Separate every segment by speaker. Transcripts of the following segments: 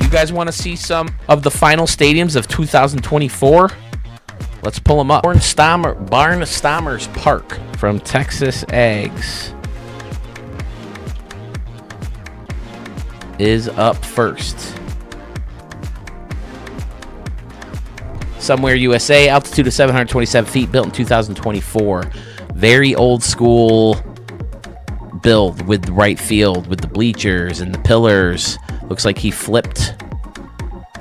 Speaker 1: You guys want to see some of the final stadiums of 2024? Let's pull them up. Barnstomers Park from Texas Ags is up first. Somewhere USA, altitude of 727 feet, built in 2024. Very old school build with the right field, with the bleachers and the pillars. Looks like he flipped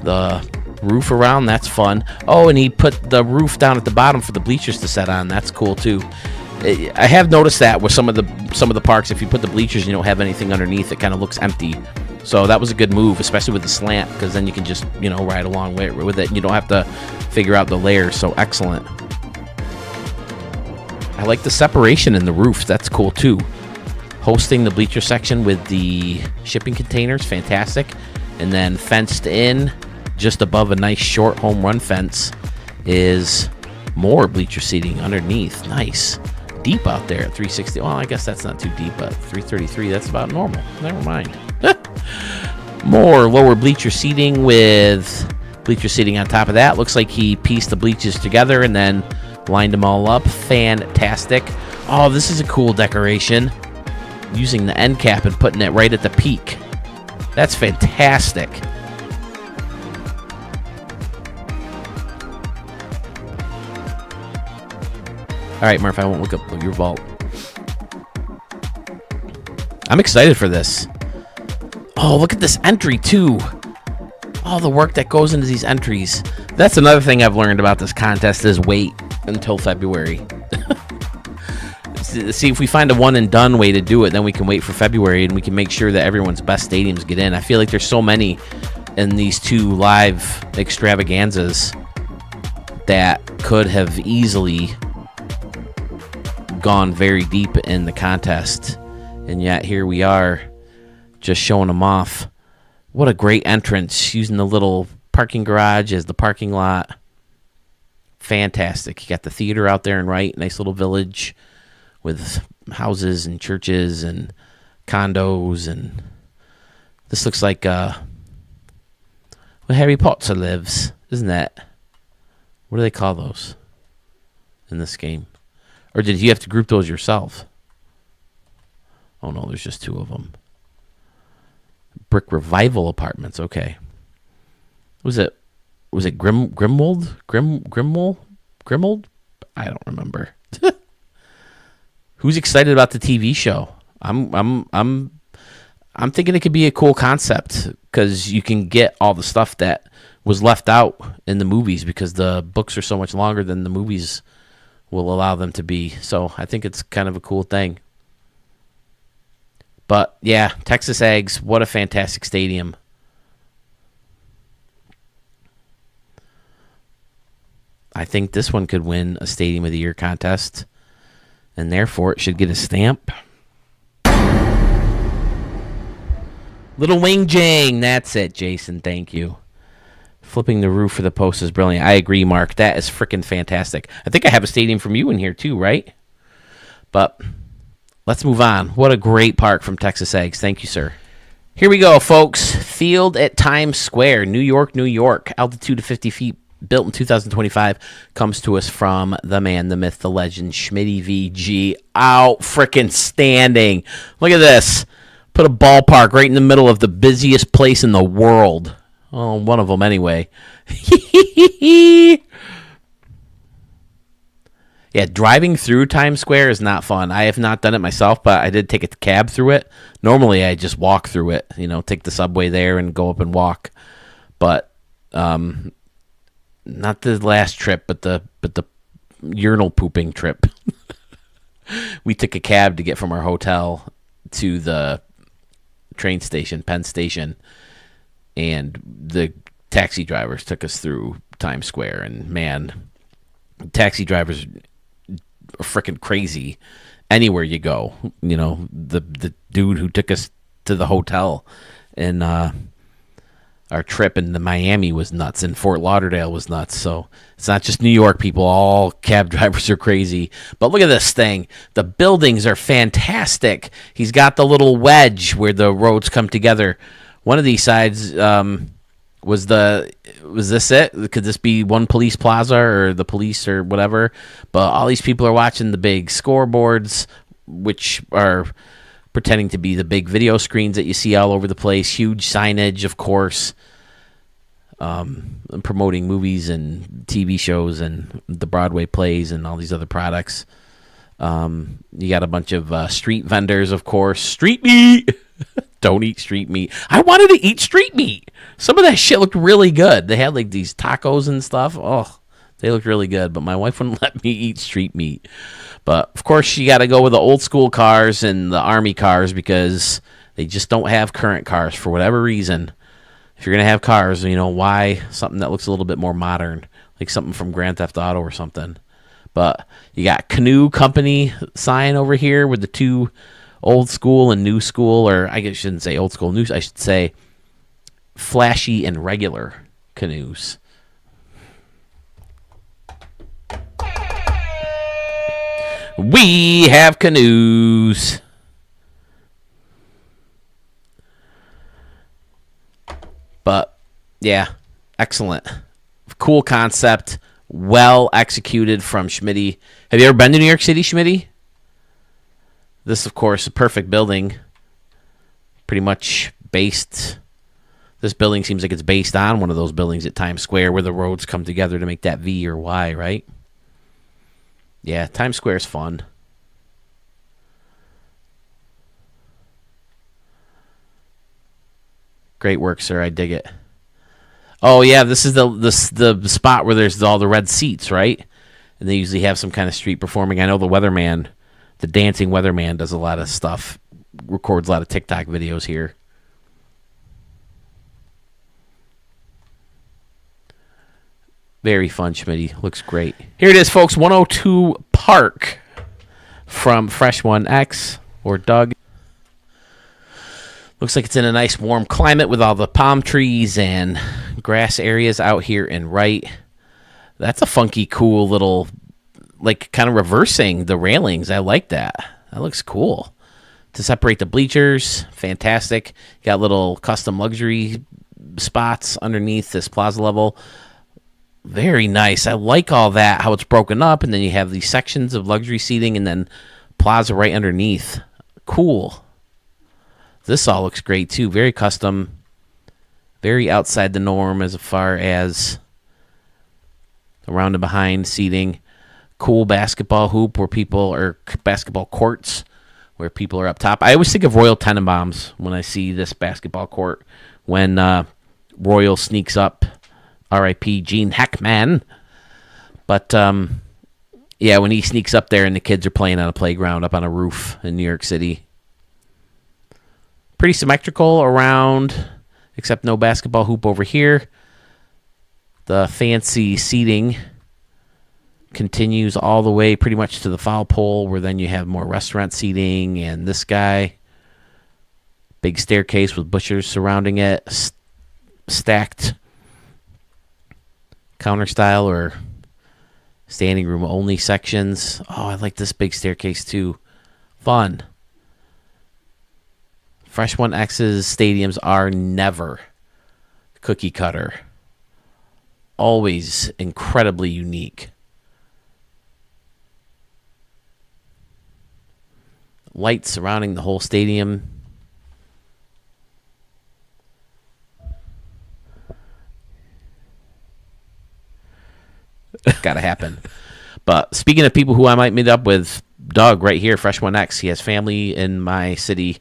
Speaker 1: the roof around. That's fun. Oh, and he put the roof down at the bottom for the bleachers to set on. That's cool too. I have noticed that with some of the parks, if you put the bleachers and you don't have anything underneath, it kind of looks empty. So that was a good move, especially with the slant, because then you can just, ride along with it. You don't have to figure out the layers. So excellent. I like the separation in the roof. That's cool too. Hosting the bleacher section with the shipping containers, fantastic. And then fenced in, just above a nice short home run fence, is more bleacher seating underneath. Nice. Deep out there at 360. Well, I guess that's not too deep, but 333, that's about normal. Never mind. More lower bleacher seating with bleacher seating on top of that. Looks like he pieced the bleachers together and then lined them all up. Fantastic. Oh, this is a cool decoration. Using the end cap and putting it right at the peak. That's fantastic. All right, Murph, I won't look up your vault. I'm excited for this. Oh, look at this entry, too. All the work that goes into these entries. That's another thing I've learned about this contest is wait until February. See, if we find a one-and-done way to do it, then we can wait for February, and we can make sure that everyone's best stadiums get in. I feel like there's so many in these two live extravaganzas that could have easily gone very deep in the contest, and yet here we are just showing them off. What a great entrance, using the little parking garage as the parking lot. Fantastic. You got the theater out there and right, nice little village with houses and churches and condos, and this looks like where Harry Potter lives, isn't that? What do they call those in this game? Or did you have to group those yourself? Oh no, there's just two of them. Brick Revival Apartments. Okay. Was it Grimwold? Grimwold? I don't remember. Who's excited about the TV show? I'm thinking it could be a cool concept because you can get all the stuff that was left out in the movies because the books are so much longer than the movies will allow them to be. So I think it's kind of a cool thing. But yeah, Texas Ags, what a fantastic stadium. I think this one could win a Stadium of the Year contest, and therefore it should get a stamp. Little Wing Jang, that's it, Jason, thank you. Flipping the roof for the post is brilliant. I agree, Mark. That is freaking fantastic. I think I have a stadium from you in here too, right? But let's move on. What a great park from Texas Ags. Thank you, sir. Here we go, folks. Field at Times Square, New York, New York. Altitude of 50 feet, built in 2025. Comes to us from the man, the myth, the legend, Schmitty VG. Out freaking standing. Look at this. Put a ballpark right in the middle of the busiest place in the world. Oh, one of them anyway. Yeah, driving through Times Square is not fun. I have not done it myself, but I did take a cab through it. Normally, I just walk through it, take the subway there and go up and walk. But not the last trip, but the urinal pooping trip. We took a cab to get from our hotel to the train station, Penn Station, and the taxi drivers took us through Times Square, and man, taxi drivers are freaking crazy anywhere you go. The dude who took us to the hotel and our trip into Miami was nuts, and Fort Lauderdale was nuts. So it's not just New York people. All cab drivers are crazy. But look at this thing. The buildings are fantastic. He's got the little wedge where the roads come together. One of these sides Was this it? Could this be one police plaza or the police or whatever? But all these people are watching the big scoreboards, which are pretending to be the big video screens that you see all over the place. Huge signage, of course, promoting movies and TV shows and the Broadway plays and all these other products. You got a bunch of street vendors, of course. Street meat. Don't eat street meat. I wanted to eat street meat. Some of that shit looked really good. They had like these tacos and stuff. Oh, they looked really good, but my wife wouldn't let me eat street meat. But of course, you got to go with the old school cars and the Army cars because they just don't have current cars for whatever reason. If you're going to have cars, why something that looks a little bit more modern, like something from Grand Theft Auto or something. But you got Canoe Company sign over here with the two old school and new school, or I guess I shouldn't say old school, new. I should say flashy and regular canoes. We have canoes. But yeah, excellent. Cool concept. Well executed from Schmitty. Have you ever been to New York City, Schmitty? This, of course, a perfect building. Pretty much based. This building seems like it's based on one of those buildings at Times Square where the roads come together to make that V or Y, right? Yeah, Times Square's fun. Great work, sir. I dig it. Oh yeah, this is the spot where there's all the red seats, right? And they usually have some kind of street performing. I know the weatherman, the dancing weatherman, does a lot of stuff, records a lot of TikTok videos here. Very fun, Schmitty. Looks great. Here it is, folks. 102 Park from Fresh 1X or Doug. Looks like it's in a nice warm climate with all the palm trees and grass areas out here and right. That's a funky, cool little, like, kind of reversing the railings. I like that. That looks cool. To separate the bleachers, fantastic. Got little custom luxury spots underneath this plaza level. Very nice. I like all that, how it's broken up, and then you have these sections of luxury seating and then plaza right underneath. Cool. This all looks great, too. Very custom. Very outside the norm as far as around and behind seating. Cool basketball hoop where people are, basketball courts where people are up top. I always think of Royal Tenenbaums when I see this basketball court. When Royal sneaks up, R.I.P. Gene Hackman. But, yeah, when he sneaks up there and the kids are playing on a playground up on a roof in New York City. Pretty symmetrical around, except no basketball hoop over here. The fancy seating continues all the way pretty much to the foul pole, where then you have more restaurant seating. And this guy, big staircase with bushes surrounding it, stacked counter style or standing room only sections. Oh, I like this big staircase too. Fun. Fresh 1X's stadiums are never cookie cutter. Always incredibly unique. Lights surrounding the whole stadium. Gotta happen. But speaking of people who I might meet up with, Doug right here, Fresh 1X. He has family in my city.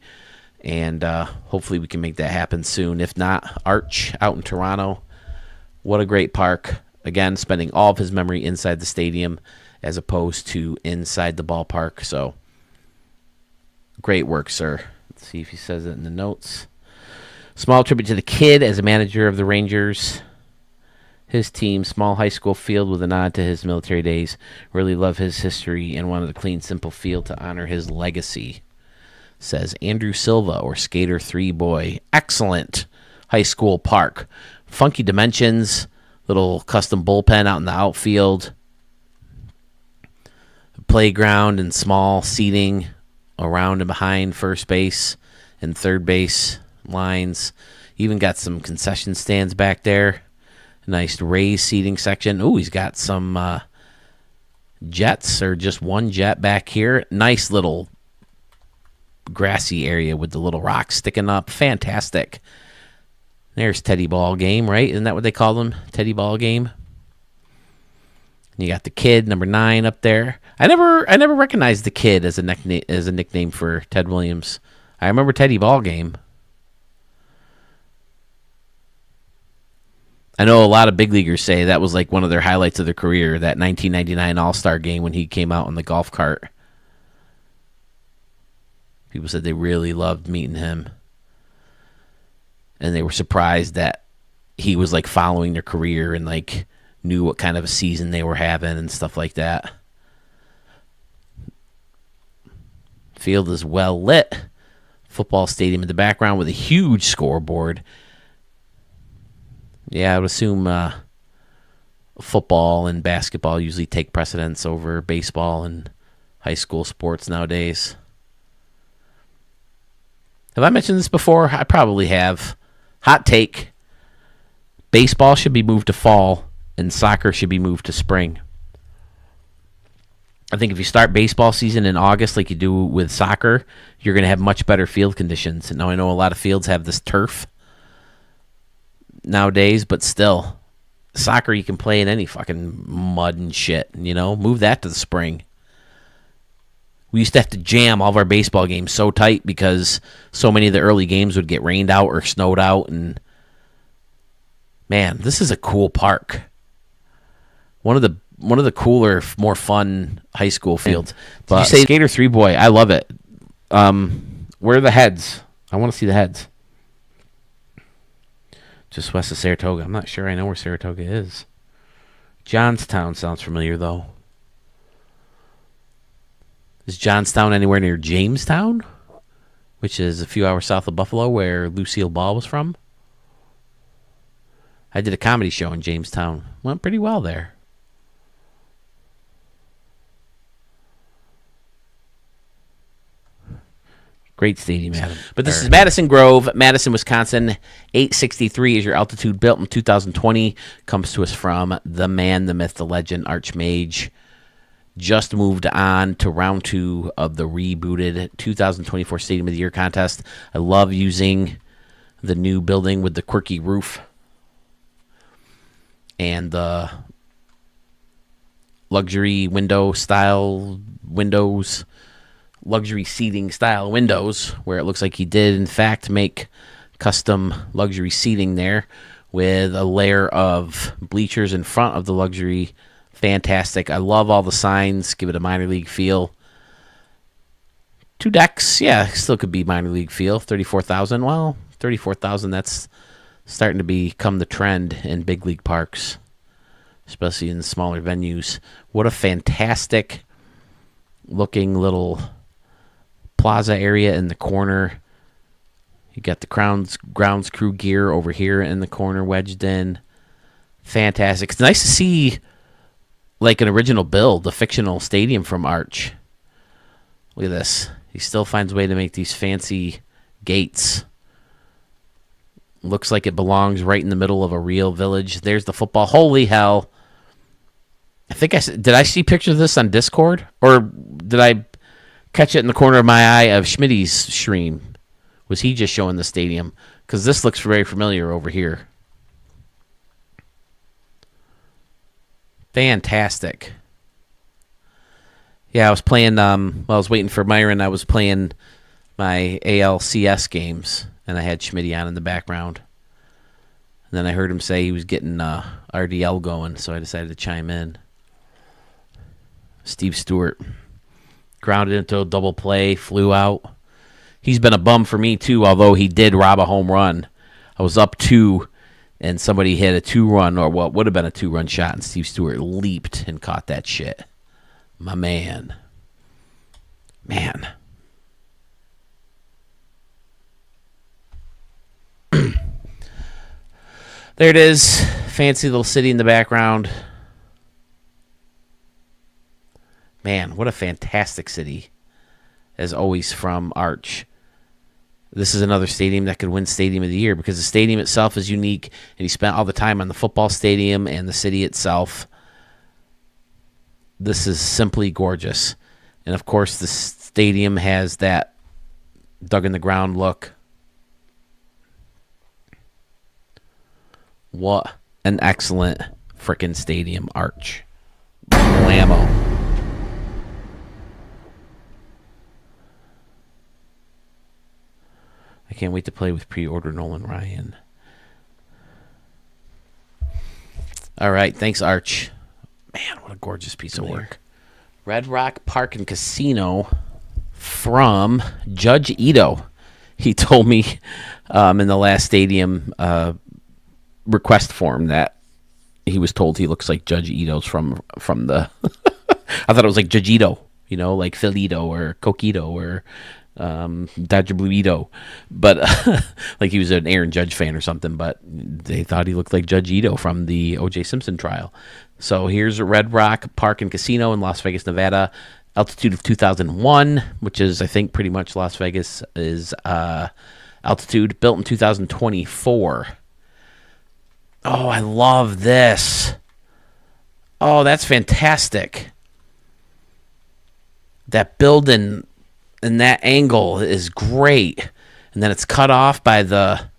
Speaker 1: And hopefully we can make that happen soon. If not, Arch out in Toronto. What a great park. Again, spending all of his memory inside the stadium as opposed to inside the ballpark. So, great work, sir. Let's see if he says it in the notes. Small tribute to the kid as a manager of the Rangers. His team, small high school field with a nod to his military days. Really love his history and wanted a clean, simple field to honor his legacy. Says Andrew Silva or Skater 3 Boy. Excellent high school park. Funky dimensions. Little custom bullpen out in the outfield. Playground and small seating around and behind first base and third base lines. Even got some concession stands back there. Nice raised seating section. Ooh, he's got some jets, or just one jet back here. Nice little grassy area with the little rocks sticking up. Fantastic. There's Teddy Ball Game, right? Isn't that what they call them? Teddy Ball Game. You got the Kid, number 9, up there. I never recognized the Kid as a nickname for Ted Williams. I remember Teddy Ball Game. I know a lot of big leaguers say that was like one of their highlights of their career, that 1999 All-Star game when he came out on the golf cart. People said they really loved meeting him. And they were surprised that he was like following their career and like knew what kind of a season they were having and stuff like that. Field is well lit. Football stadium in the background with a huge scoreboard. Yeah, I would assume football and basketball usually take precedence over baseball and high school sports nowadays. Have I mentioned this before? I probably have. Hot take. Baseball should be moved to fall and soccer should be moved to spring. I think if you start baseball season in August like you do with soccer, you're going to have much better field conditions. Now, I know a lot of fields have this turf nowadays, but still, soccer you can play in any fucking mud and shit, move that to the spring. We used to have to jam all of our baseball games so tight because so many of the early games would get rained out or snowed out, and man, this is a cool park. One of the cooler, more fun high school fields. But you say Skater 3 boy, I love it. Where are the heads? I want to see the heads. Just west of Saratoga. I'm not sure I know where Saratoga is. Johnstown sounds familiar, though. Is Johnstown anywhere near Jamestown? Which is a few hours south of Buffalo, where Lucille Ball was from? I did a comedy show in Jamestown. Went pretty well there. Great stadium, Adam. But this is Madison Grove, Madison, Wisconsin. 863 is your altitude. Built in 2020. Comes to us from the man, the myth, the legend, Archmage. Just moved on to round 2 of the rebooted 2024 Stadium of the Year contest. I love using the new building with the quirky roof and the luxury luxury seating style windows, where it looks like he did in fact make custom luxury seating there with a layer of bleachers in front of the luxury. Fantastic. I love all the signs. Give it a minor league feel. 2 decks, yeah, still could be minor league feel. 34,000. Well, 34,000, that's starting to become the trend in big league parks, especially in smaller venues. What a fantastic looking little plaza area in the corner. You got the grounds crew gear over here in the corner wedged in. Fantastic. It's nice to see like an original build, a fictional stadium from Arch. Look at this. He still finds a way to make these fancy gates. Looks like it belongs right in the middle of a real village. There's the football. Holy hell. Did I see pictures of this on Discord? Or did I catch it in the corner of my eye of Schmitty's stream? Was he just showing the stadium? Because this looks very familiar over here. Fantastic. Yeah, I was playing, while I was waiting for Myron, I was playing my ALCS games, and I had Schmitty on in the background. And then I heard him say he was getting RDL going, so I decided to chime in. Steve Stewart grounded into a double play, flew out. He's been a bum for me, too, although he did rob a home run. I was up 2, and somebody hit a 2-run, or what would have been a 2-run shot, and Steve Stewart leaped and caught that shit. My man. Man. There it is. Fancy little city in the background. Man, what a fantastic city. As always from Arch. This is another stadium that could win Stadium of the Year because the stadium itself is unique, and he spent all the time on the football stadium and the city itself. This is simply gorgeous. And, of course, the stadium has that dug-in-the-ground look. What an excellent frickin' stadium arch. Blammo. I can't wait to play with pre-order Nolan Ryan. All right, thanks, Arch. Man, what a gorgeous piece of work. Red Rock Park and Casino from Judge Ito. He told me in the last stadium request form that he was told he looks like Judge Ito's from the... I thought it was like Judge Ito, like Philito or Coquito or Dodger Blue Ito. But like he was an Aaron Judge fan or something, but they thought he looked like Judge Ito from the O.J. Simpson trial. So here's Red Rock Park and Casino in Las Vegas, Nevada. Altitude of 2001, which is, I think, pretty much Las Vegas is altitude. Built in 2024. Oh, I love this. Oh, that's fantastic. That building and that angle is great. And then it's cut off by the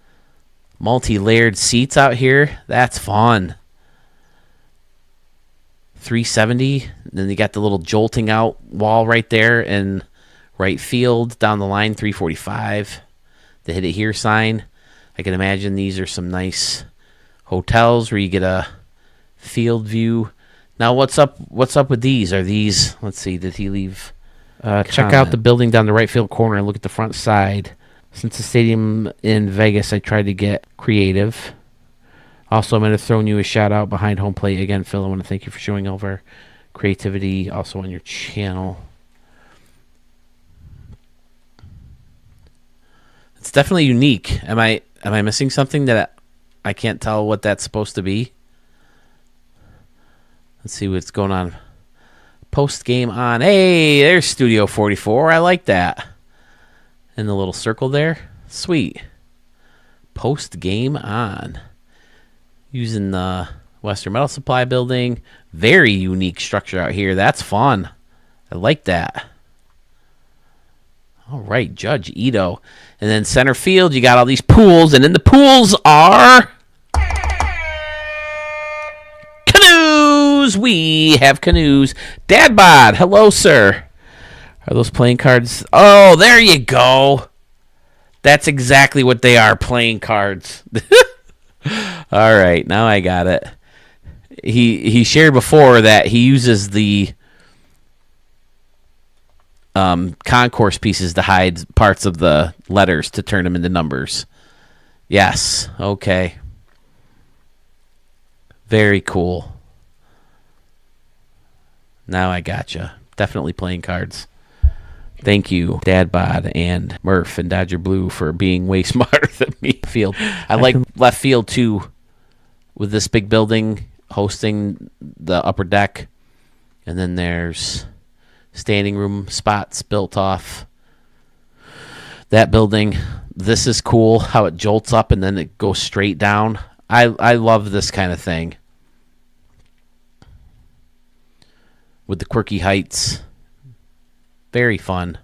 Speaker 1: multi-layered seats out here. That's fun. 370. Then you got the little jolting out wall right there in right field. Down the line, 345. The Hit It Here sign. I can imagine these are some nice hotels where you get a field view. Now, what's up with these? Are these... Let's see. Did he leave... check out the building down the right field corner and look at the front side. Since the stadium in Vegas, I tried to get creative. Also, I'm going to throw you a shout out behind home plate. Again, Phil, I want to thank you for showing over creativity also on your channel. It's definitely unique. Am I missing something that I can't tell what that's supposed to be? Let's see what's going on. Post game on. Hey, there's Studio 44. I like that. In the little circle there. Sweet. Post game on. Using the Western Metal Supply building. Very unique structure out here. That's fun. I like that. All right, Judge Ito. And then center field, you got all these pools. And in the pools are... canoes. We have canoes. Dad Bod, hello, sir. Are those playing cards? Oh, there you go. That's exactly what they are, playing cards. All right, now I got it. He shared before that he uses the concourse pieces to hide parts of the letters to turn them into numbers. Yes, okay. Very cool. Now I gotcha. Definitely playing cards. Thank you, Dad Bod and Murph and Dodger Blue, for being way smarter than me. Field. I like left field, too, with this big building hosting the upper deck. And then there's standing room spots built off that building. This is cool, how it jolts up and then it goes straight down. I love this kind of thing. With the quirky heights. Very fun.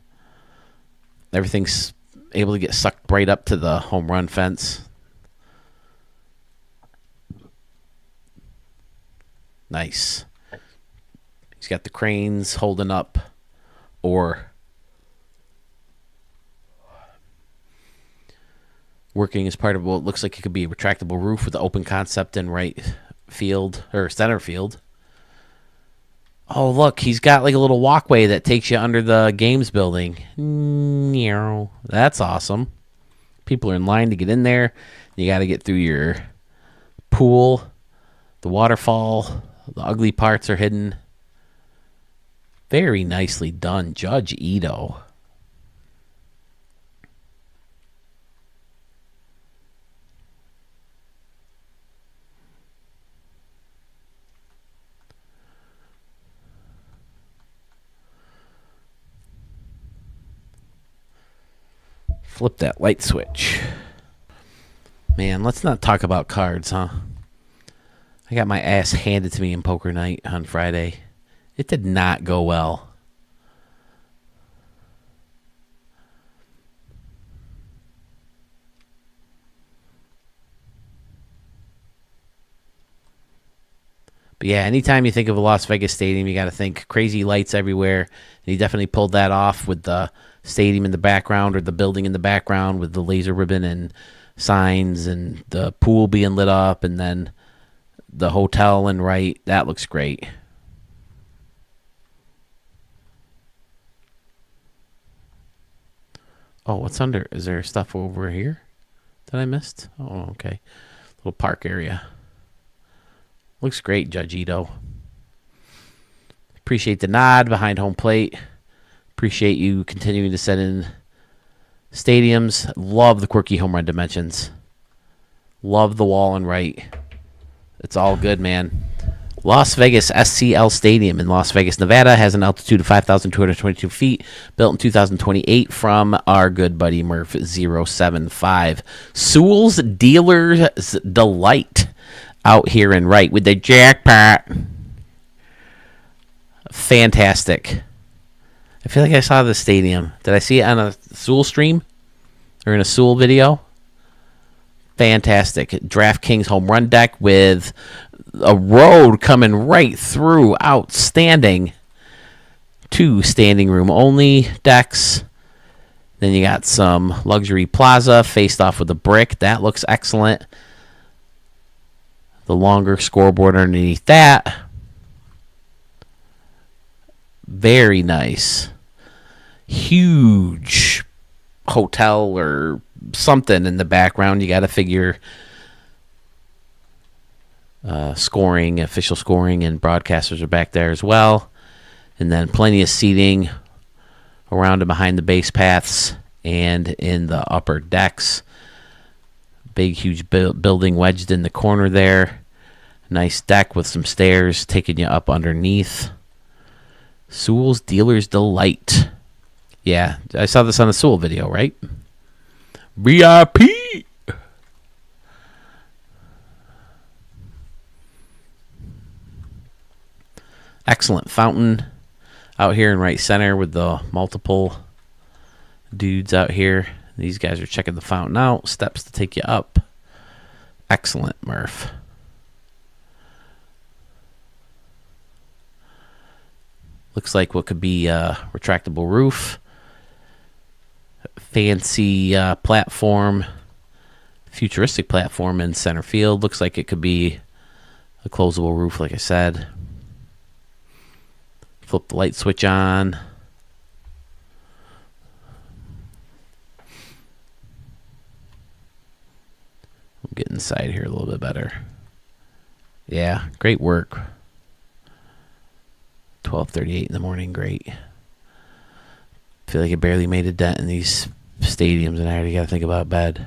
Speaker 1: Everything's able to get sucked right up to the home run fence. Nice. He's got the cranes holding up or working as part of what looks like it could be a retractable roof with the open concept in right field or center field. Oh, look, he's got like a little walkway that takes you under the games building. That's awesome. People are in line to get in there. You got to get through your pool, the waterfall. The ugly parts are hidden. Very nicely done, Judge Ito. Flip that light switch. Man, let's not talk about cards, huh? I got my ass handed to me in poker night on Friday. It did not go well. But yeah, anytime you think of a Las Vegas stadium, you got to think crazy lights everywhere. And he definitely pulled that off with the stadium in the background or the building in the background with the laser ribbon and signs and the pool being lit up and then the hotel and right. That looks great. Oh, what's under? Is there stuff over here that I missed? Oh, okay. Little park area. Looks great, Judge Ito. Appreciate the nod behind home plate. Appreciate you continuing to send in stadiums. Love the quirky home run dimensions. Love the wall and right. It's all good, man. Las Vegas SCL Stadium in Las Vegas, Nevada has an altitude of 5,222 feet, built in 2028 from our good buddy Murph 075. Sewell's Dealer's Delight out here in right with the jackpot. Fantastic. I feel like I saw the stadium. Did I see it on a Sewell stream or in a Sewell video? Fantastic. DraftKings home run deck with a road coming right through. Outstanding. 2 standing room only decks. Then you got some luxury plaza faced off with a brick. That looks excellent. The longer scoreboard underneath that. Very nice. Huge hotel or something in the background. You got to figure scoring, official scoring, and broadcasters are back there as well. And then plenty of seating around and behind the base paths and in the upper decks. Big, huge building wedged in the corner there. Nice deck with some stairs taking you up underneath. Sewell's Dealer's Delight. Yeah, I saw this on the Sewell video, right? VIP. Excellent fountain out here in right center with the multiple dudes out here. These guys are checking the fountain out. Steps to take you up. Excellent, Murph. Looks like what could be a retractable roof. Fancy platform. Futuristic platform in center field. Looks like it could be a closable roof, like I said. Flip the light switch on. We'll get inside here a little bit better. Yeah, great work. 12:38 in the morning, great. Feel like I barely made a dent in these stadiums, and I already got to think about bed.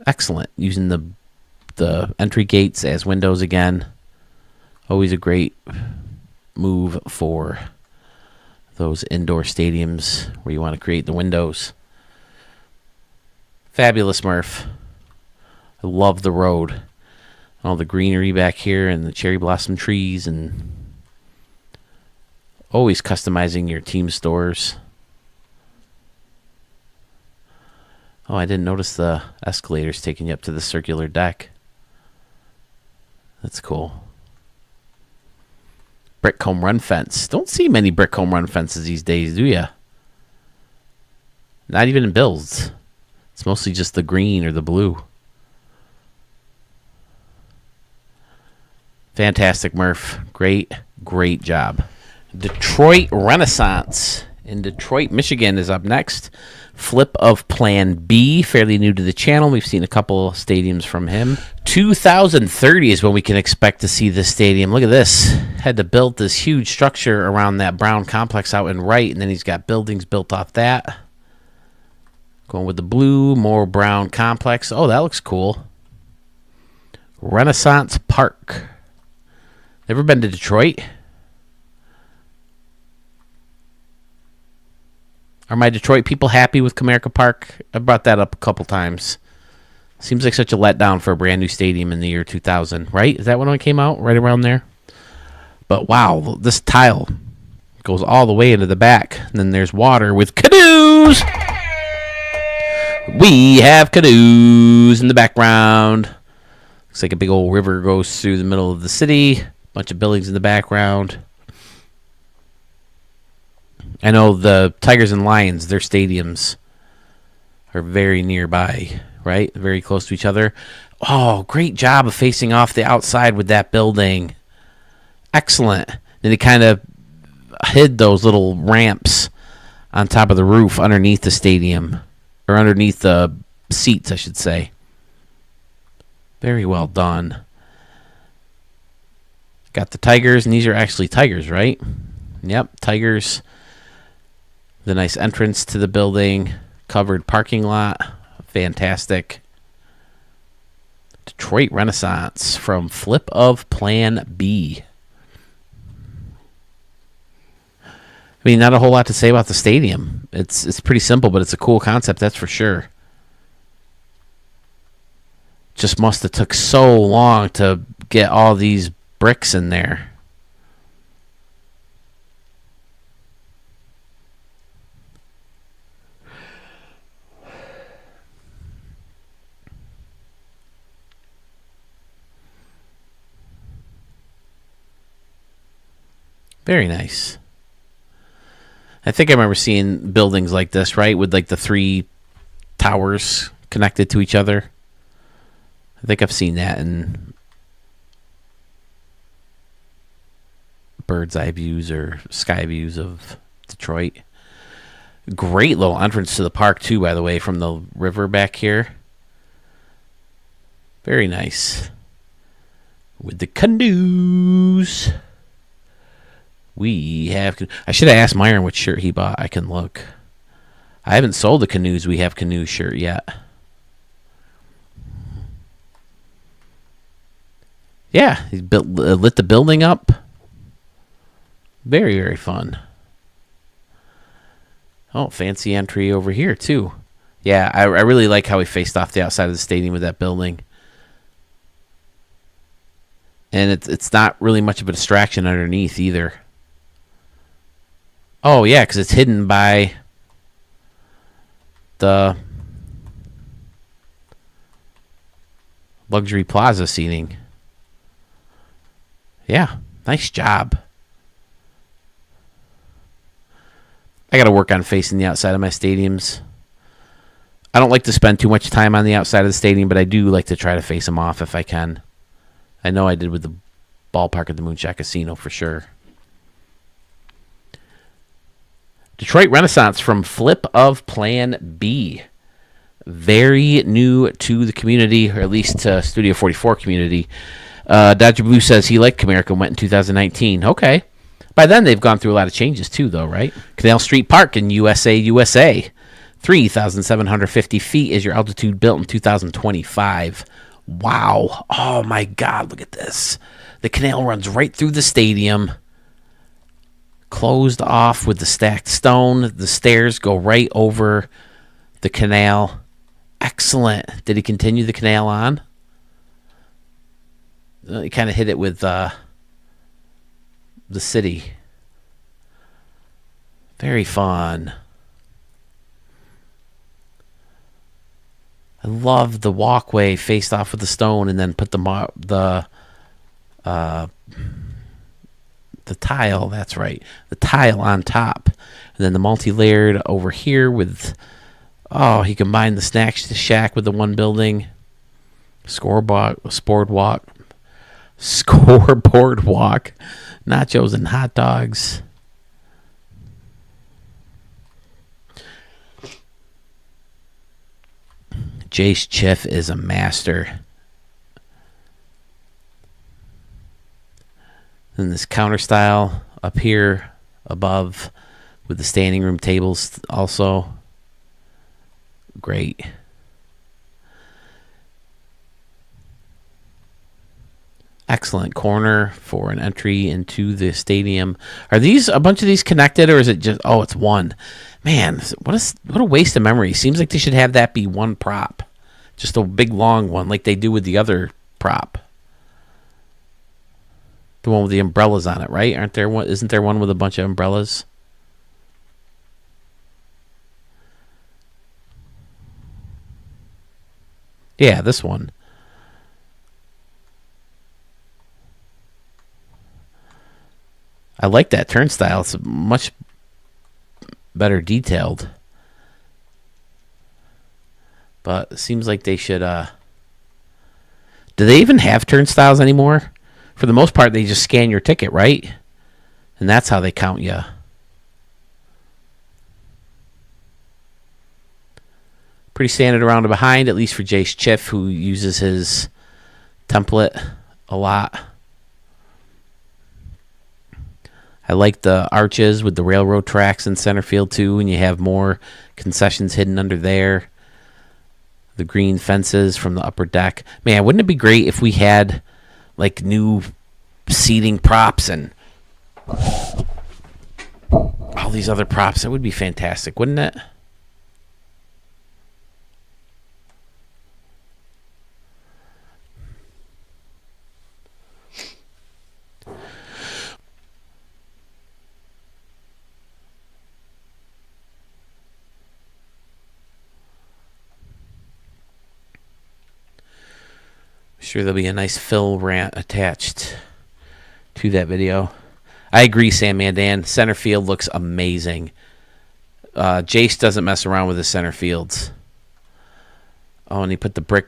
Speaker 1: Excellent. Using the entry gates as windows again. Always a great move for those indoor stadiums where you want to create the windows. Fabulous, Murph. I love the road. All the greenery back here and the cherry blossom trees, and always customizing your team stores. Oh, I didn't notice the escalators taking you up to the circular deck. That's cool. Brick home run fence. Don't see many brick home run fences these days, do ya? Not even in Bills. It's mostly just the green or the blue. Fantastic, Murph. Great job. Detroit Renaissance in Detroit, Michigan is up next. Flip of Plan B, fairly new to the channel. We've seen a couple stadiums from him. 2030 is when we can expect to see this stadium. Look at this. Had to build this huge structure around that brown complex out in right, and then he's got buildings built off that. Going with the blue, more brown complex. Oh, that looks cool. Renaissance Park. Never been to Detroit? Are my Detroit people happy with Comerica Park? I brought that up a couple times. Seems like such a letdown for a brand new stadium in the year 2000, right? Is that when it came out? Right around there? But wow, this tile goes all the way into the back. And then there's water with canoes. We have canoes in the background. Looks like a big old river goes through the middle of the city. Bunch of buildings in the background. I know the Tigers and Lions, their stadiums are very nearby, right? Very close to each other. Oh, great job of facing off the outside with that building. Excellent. And he kind of hid those little ramps on top of the roof underneath the stadium, or underneath the seats, I should say. Very well done. Got the Tigers, and these are actually Tigers, right? Yep, Tigers. The nice entrance to the building. Covered parking lot. Fantastic. Detroit Renaissance from Flip of Plan B. I mean, not a whole lot to say about the stadium. It's pretty simple, but it's a cool concept, that's for sure. Just must have took so long to get all these bricks in there. Very nice. I think I remember seeing buildings like this, right? With like the 3 towers connected to each other. I think I've seen that in bird's eye views or sky views of Detroit. Great little entrance to the park too, by the way, from the river back here. Very nice. With the canoes. We have... I should have asked Myron what shirt he bought. I can look. I haven't sold the Canoes We Have Canoes shirt yet. Yeah, he lit the building up. Very, very fun. Oh, fancy entry over here, too. Yeah, I really like how he faced off the outside of the stadium with that building. And it's not really much of a distraction underneath, either. Oh, yeah, because it's hidden by the luxury plaza seating. Yeah, nice job. I got to work on facing the outside of my stadiums. I don't like to spend too much time on the outside of the stadium, but I do like to try to face them off if I can. I know I did with the ballpark at the Moonshot Casino for sure. Detroit Renaissance from Flip of Plan B. Very new to the community, or at least to Studio 44 community. Dodger Blue says he liked Comerica and went in 2019. Okay. By then, they've gone through a lot of changes, too, though, right? Canal Street Park in USA. 3,750 feet is your altitude, built in 2025. Wow. Oh, my God. Look at this. The canal runs right through the stadium. Closed off with the stacked stone. The stairs go right over the canal. Excellent. Did he continue the canal on? He kind of hit it with the city. Very fun. I love the walkway faced off with the stone and then put the tile, that's right. The tile on top. And then the multi-layered over here with... Oh, he combined the snack shack with the one building. Scoreboard walk. Nachos and hot dogs. Jace Chiff is a master. And this counter style up here above with the standing room tables also. Great. Excellent corner for an entry into the stadium. Are these a bunch of these connected, or is it just? Oh, it's one. Man, what a waste of memory. Seems like they should have that be one prop, just a big long one, like they do with the other prop. The one with the umbrellas on it, right? Aren't there one? Isn't there one with a bunch of umbrellas? Yeah, this one. I like that turnstile. It's much better detailed. But it seems like they should... Do they even have turnstiles anymore? For the most part, they just scan your ticket, right? And that's how they count you. Pretty standard around and behind, at least for Jace Chiff, who uses his template a lot. I like the arches with the railroad tracks in center field, too, and you have more concessions hidden under there. The green fences from the upper deck. Man, wouldn't it be great if we had, like, new seating props and all these other props? That would be fantastic, wouldn't it? Sure, there'll be a nice fill rant attached to that video. I agree, Sam Mandan. Center field looks amazing. Jace doesn't mess around with his center fields. Oh, and he put the brick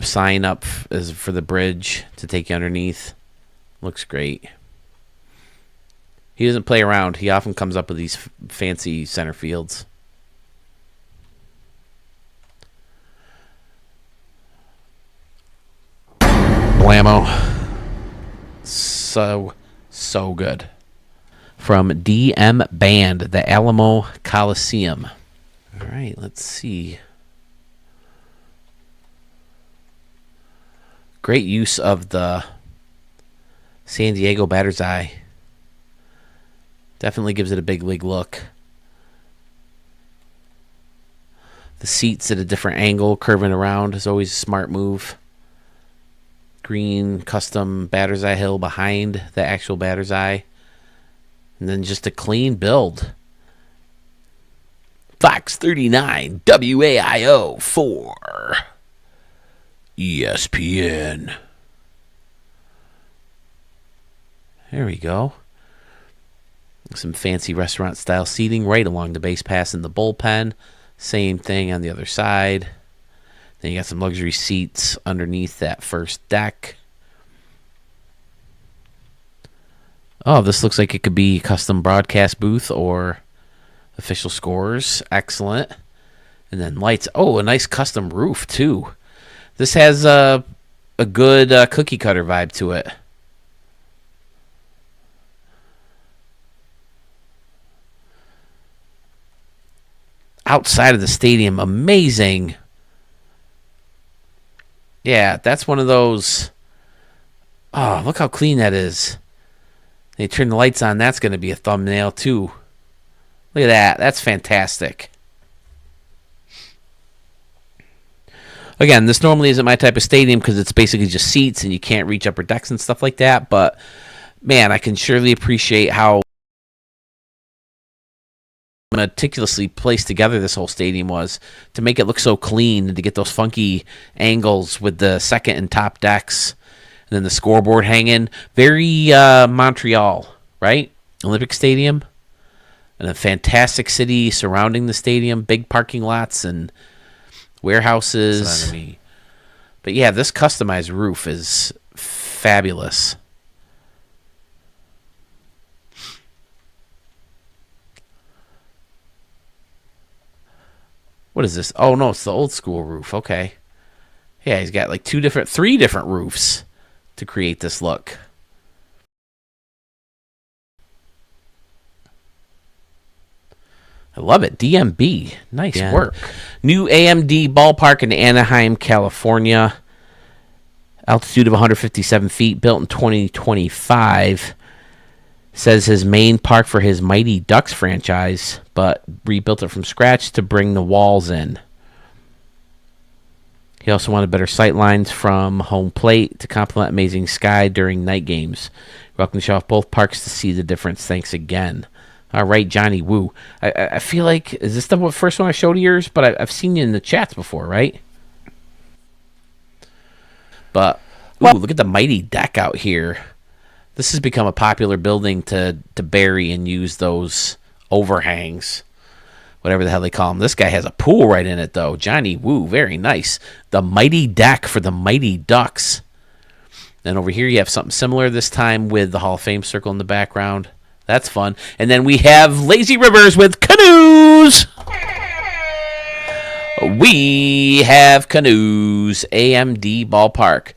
Speaker 1: sign up as for the bridge to take you underneath. Looks great. He doesn't play around. He often comes up with these fancy center fields. Blammo. So good. From DM Band, the Alamo Coliseum. All right, let's see. Great use of the San Diego batter's eye. Definitely gives it a big league look. The seats at a different angle, curving around, is always a smart move. Green custom batter's eye hill behind the actual batter's eye. And then just a clean build. Fox 39 WAIO 4 ESPN. There we go. Some fancy restaurant style seating right along the base pass in the bullpen. Same thing on the other side. Then you got some luxury seats underneath that first deck. Oh, this looks like it could be custom broadcast booth or official scores. Excellent. And then lights. Oh, a nice custom roof, too. This has a good cookie cutter vibe to it. Outside of the stadium, amazing. Yeah, that's one of those. Oh, look how clean that is. They turn the lights on. That's going to be a thumbnail, too. Look at that. That's fantastic. Again, this normally isn't my type of stadium because it's basically just seats and you can't reach upper decks and stuff like that. But, man, I can surely appreciate how meticulously placed together this whole stadium was to make it look so clean and to get those funky angles with the second and top decks and then the scoreboard hanging. Very Montreal, right? Olympic Stadium. And a fantastic city surrounding the stadium, big parking lots and warehouses. But yeah, this customized roof is fabulous. What is this? Oh, no, it's the old school roof. Okay. Yeah, he's got like three different roofs to create this look. I love it. DMB. Nice work. New AMD Ballpark in Anaheim, California. Altitude of 157 feet, built in 2025. Says his main park for his Mighty Ducks franchise, but rebuilt it from scratch to bring the walls in. He also wanted better sight lines from home plate to complement amazing sky during night games. Welcome to show off both parks to see the difference. Thanks again. All right, Johnny Woo. I feel like, is this the first one I showed of yours? But I've seen you in the chats before, right? But, ooh, look at the mighty deck out here. This has become a popular building to bury and use those overhangs. Whatever the hell they call them. This guy has a pool right in it, though. Johnny Woo, very nice. The mighty deck for the Mighty Ducks. Then over here you have something similar, this time with the Hall of Fame circle in the background. That's fun. And then we have lazy rivers with canoes. We have canoes. AMD Ballpark.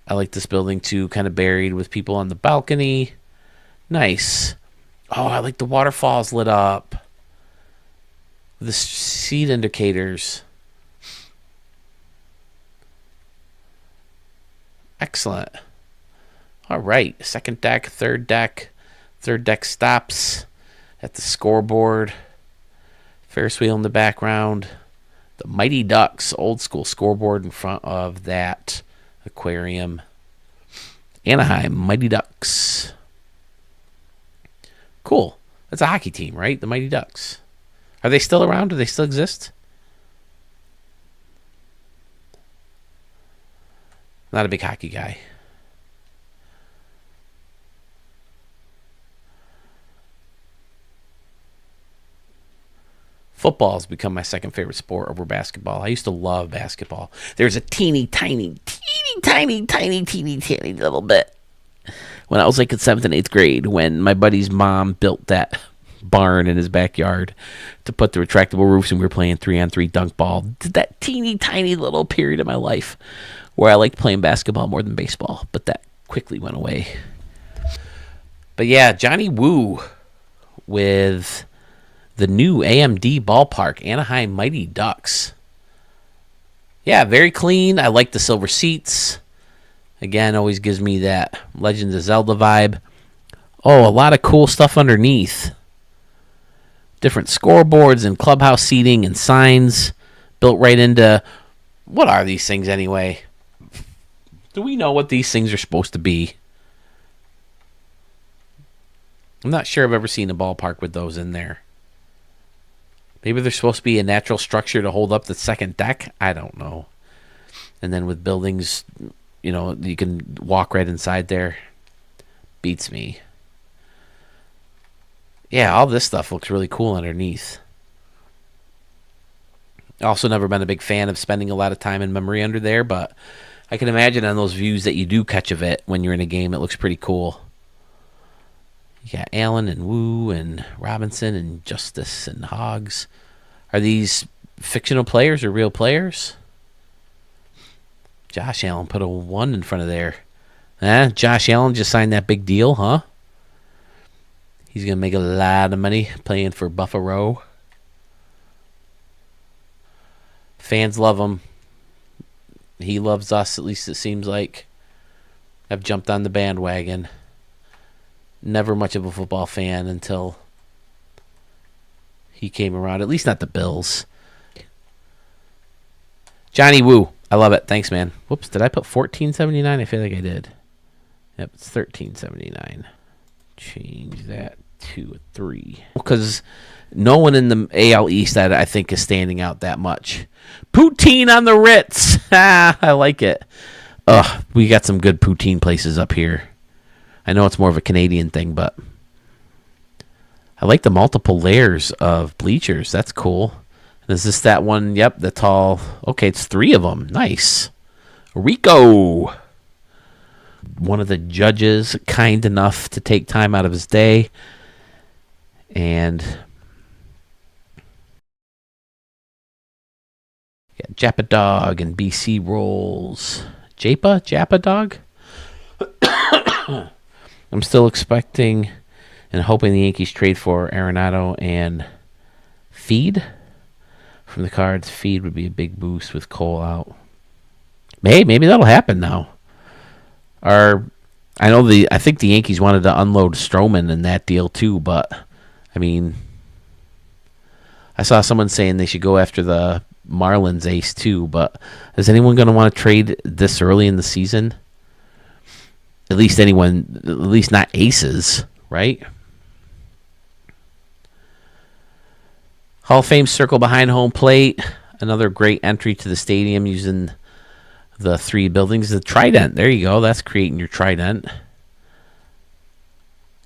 Speaker 1: I like this building too, kind of buried with people on the balcony. Nice. Oh, I like the waterfalls lit up. The seat indicators. Excellent. All right. Second deck, third deck. Third deck stops at the scoreboard. Ferris wheel in the background. The Mighty Ducks, old school scoreboard in front of that aquarium. Anaheim Mighty Ducks. Cool. That's a hockey team, right? The Mighty Ducks. Are they still around? Do they still exist? Not a big hockey guy. Football has become my second favorite sport over basketball. I used to love basketball. There's a teeny tiny little bit when I was like in 7th and 8th grade when my buddy's mom built that barn in his backyard to put the retractable roofs, and we were playing 3-on-3 dunk ball. That teeny tiny little period of my life where I liked playing basketball more than baseball, but that quickly went away. But yeah, Johnny Woo with the new AMD Ballpark, Anaheim Mighty Ducks. Yeah, very clean. I like the silver seats. Again, always gives me that Legends of Zelda vibe. Oh, a lot of cool stuff underneath. Different scoreboards and clubhouse seating and signs built right into... What are these things anyway? Do we know what these things are supposed to be? I'm not sure I've ever seen a ballpark with those in there. Maybe there's supposed to be a natural structure to hold up the second deck. I don't know. And then with buildings, you know, you can walk right inside there. Beats me. Yeah, all this stuff looks really cool underneath. Also never been a big fan of spending a lot of time in memory under there, but I can imagine on those views that you do catch of it when you're in a game, it looks pretty cool. You got Allen and Woo and Robinson and Justice and Hoggs. Are these fictional players or real players? Josh Allen put a 1 in front of there. Josh Allen just signed that big deal, huh? He's going to make a lot of money playing for Buffalo. Fans love him. He loves us, at least it seems like. I've jumped on the bandwagon. Never much of a football fan until he came around. At least not the Bills. Johnny Woo. I love it. Thanks, man. Whoops, did I put $14.79? I feel like I did. Yep, it's $13.79. Change that to a 3. Because no one in the AL East I think is standing out that much. Poutine on the Ritz. I like it. We got some good poutine places up here. I know it's more of a Canadian thing, but I like the multiple layers of bleachers. That's cool. And is this that one? Yep, the tall. Okay, it's 3 of them. Nice. Rico. One of the judges, kind enough to take time out of his day. And got Japa Dog and BC Rolls. Japa Dog? I'm still expecting and hoping the Yankees trade for Arenado and Feed. From the Cards, Feed would be a big boost with Cole out. Maybe that'll happen now. I think the Yankees wanted to unload Stroman in that deal too, but I mean, I saw someone saying they should go after the Marlins ace too, but is anyone going to want to trade this early in the season? At least not aces, right? Hall of Fame circle behind home plate. Another great entry to the stadium using the three buildings. The Trident. There you go. That's creating your Trident.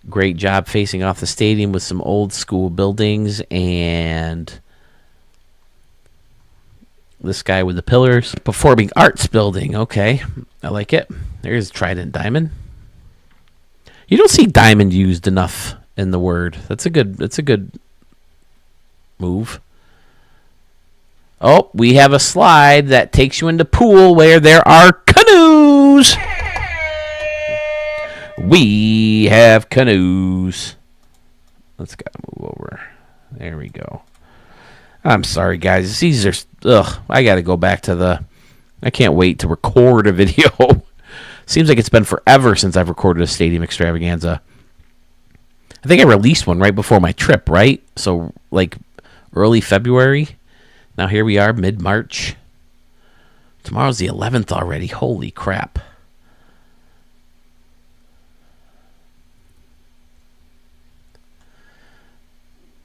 Speaker 1: Great job facing off the stadium with some old school buildings and this guy with the pillars. Performing Arts building. Okay. I like it. There's Trident Diamond. You don't see diamond used enough in the word. That's a good move. Oh, we have a slide that takes you into pool where there are canoes. We have canoes. Let's gotta move over. There we go. I'm sorry, guys. These are. I gotta go back to I can't wait to record a video. Seems like it's been forever since I've recorded a stadium extravaganza. I think I released one right before my trip, right? So, like, early February. Now here we are, mid-March. Tomorrow's the 11th already. Holy crap.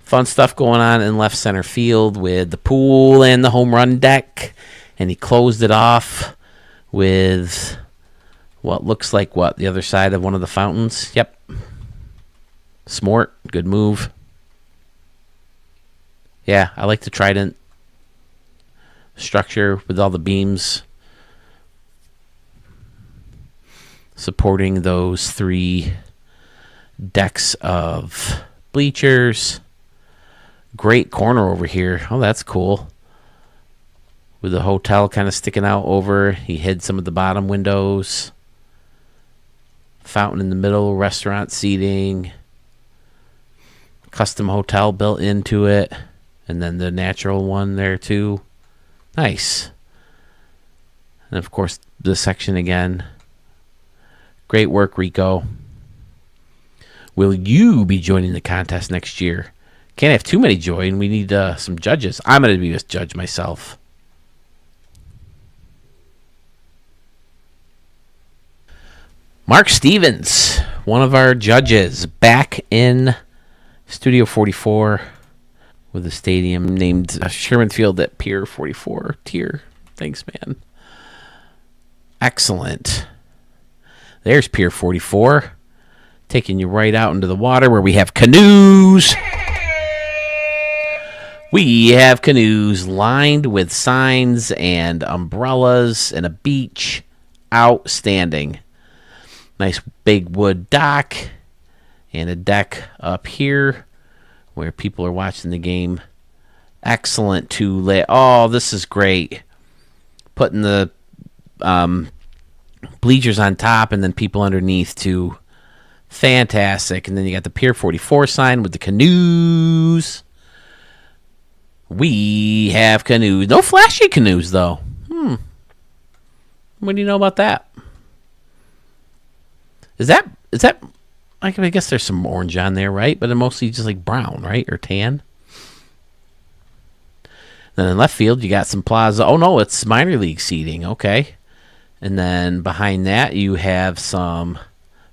Speaker 1: Fun stuff going on in left center field with the pool and the home run deck. And he closed it off with what looks like the other side of one of the fountains. Yep. Smart. Good move. Yeah, I like the Trident structure with all the beams supporting those three decks of bleachers. Great corner over here. Oh, that's cool. With the hotel kind of sticking out over. He hid some of the bottom windows. Fountain in the middle, restaurant seating. Custom hotel built into it. And then the natural one there too. Nice. And of course, this section again. Great work, Rico. Will you be joining the contest next year? Can't have too many join. We need some judges. I'm going to be a judge myself. Mark Stevens, one of our judges, back in Studio 44 with the stadium named Sherman Field at Pier 44 tier. Thanks, man. Excellent. There's Pier 44, taking you right out into the water where we have canoes. We have canoes lined with signs and umbrellas and a beach. Outstanding. Nice big wood dock and a deck up here where people are watching the game. Excellent Oh, this is great. Putting the bleachers on top and then people underneath too. Fantastic. And then you got the Pier 44 sign with the canoes. We have canoes. No flashy canoes, though. What do you know about that? Is that? I guess there's some orange on there, right? But they're mostly just like brown, right? Or tan. Then in left field, you got some plaza. Oh, no, it's minor league seating. Okay. And then behind that, you have some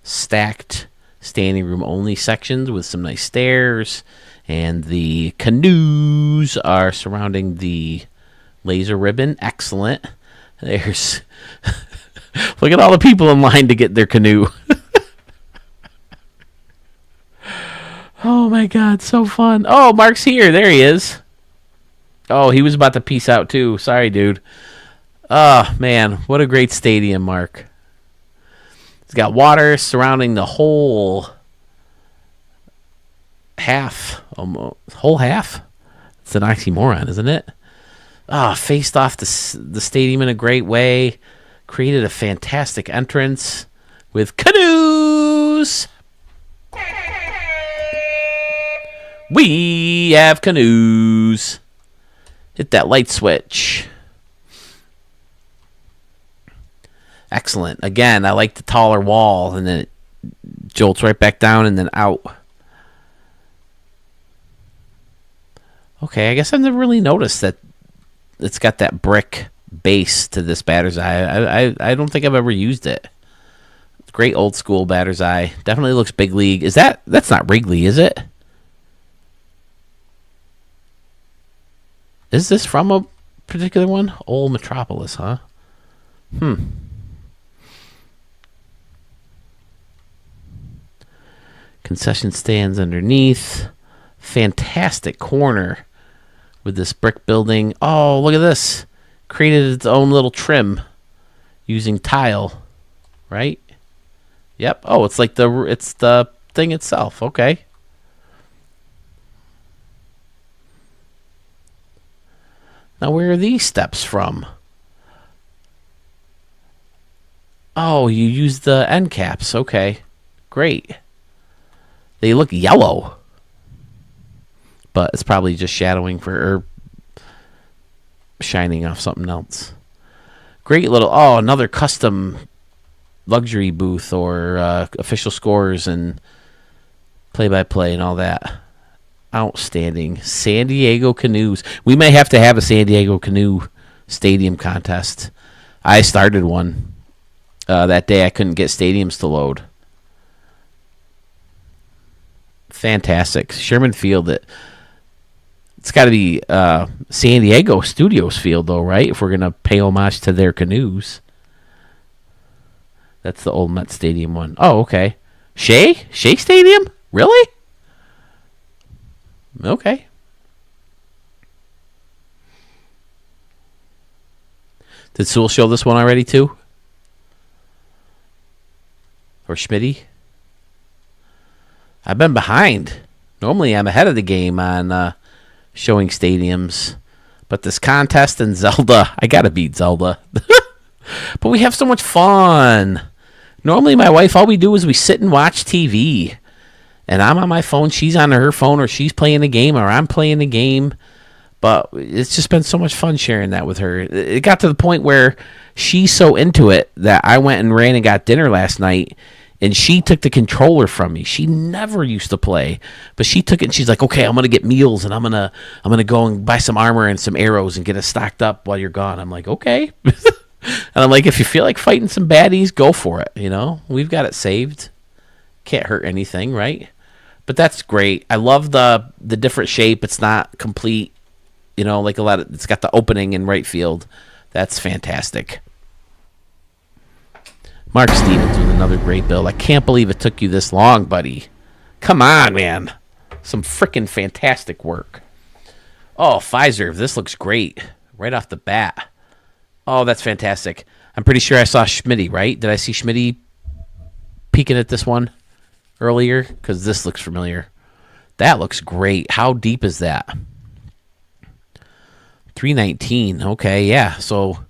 Speaker 1: stacked standing room only sections with some nice stairs. And the canoes are surrounding the laser ribbon. Excellent. There's... Look at all the people in line to get their canoe. Oh, my God. So fun. Oh, Mark's here. There he is. Oh, he was about to peace out, too. Sorry, dude. Oh, man. What a great stadium, Mark. It's got water surrounding the whole half. Whole half? It's an oxymoron, isn't it? Faced off the stadium in a great way. Created a fantastic entrance with canoes. We have canoes. Hit that light switch. Excellent. Again, I like the taller wall, and then it jolts right back down and then out. Okay, I guess I've never really noticed that it's got that brick base to this batter's eye. I don't think I've ever used it. Great old school batter's eye. Definitely looks big league. That's not Wrigley, is it? Is this from a particular one? Old Metropolis, huh? Concession stands underneath. Fantastic corner with this brick building. Oh, look at this. Created its own little trim using tile, right? Yep. Oh, it's like it's the thing itself. Okay. Now, where are these steps from? Oh, you use the end caps. Okay. Great. They look yellow. But it's probably just shadowing or shining off something else. Great little, another custom luxury booth or official scores and play-by-play and all that. Outstanding. San Diego Canoes. We may have to have a San Diego Canoe Stadium contest. I started one that day. I couldn't get stadiums to load. Fantastic. Sherman Field. It's got to be San Diego Studios Field, though, right? If we're going to pay homage to their canoes. That's the old Met Stadium one. Oh, okay. Shea Stadium? Really? Okay. Did Sewell show this one already, too? Or Schmitty? I've been behind. Normally, I'm ahead of the game on showing stadiums. But this contest and Zelda, I got to beat Zelda. But we have so much fun. Normally, my wife, all we do is we sit and watch TV. And I'm on my phone, she's on her phone, or she's playing a game, or I'm playing a game. But it's just been so much fun sharing that with her. It got to the point where she's so into it that I went and ran and got dinner last night, and she took the controller from me. She never used to play, but she took it, and she's like, okay, I'm going to get meals, and I'm gonna go and buy some armor and some arrows and get us stocked up while you're gone. I'm like, okay. And I'm like, if you feel like fighting some baddies, go for it. We've got it saved. Can't hurt anything, right? But that's great. I love the different shape. It's not complete, like a lot of. It's got the opening in right field. That's fantastic. Mark Stevens with another great build. I can't believe it took you this long, buddy. Come on, man. Some freaking fantastic work. Oh, Fiservv, this looks great right off the bat. Oh, that's fantastic. I'm pretty sure I saw Schmitty, right? Did I see Schmitty peeking at this one earlier? Because this looks familiar. That looks great. How deep is that? 319. Okay, yeah. So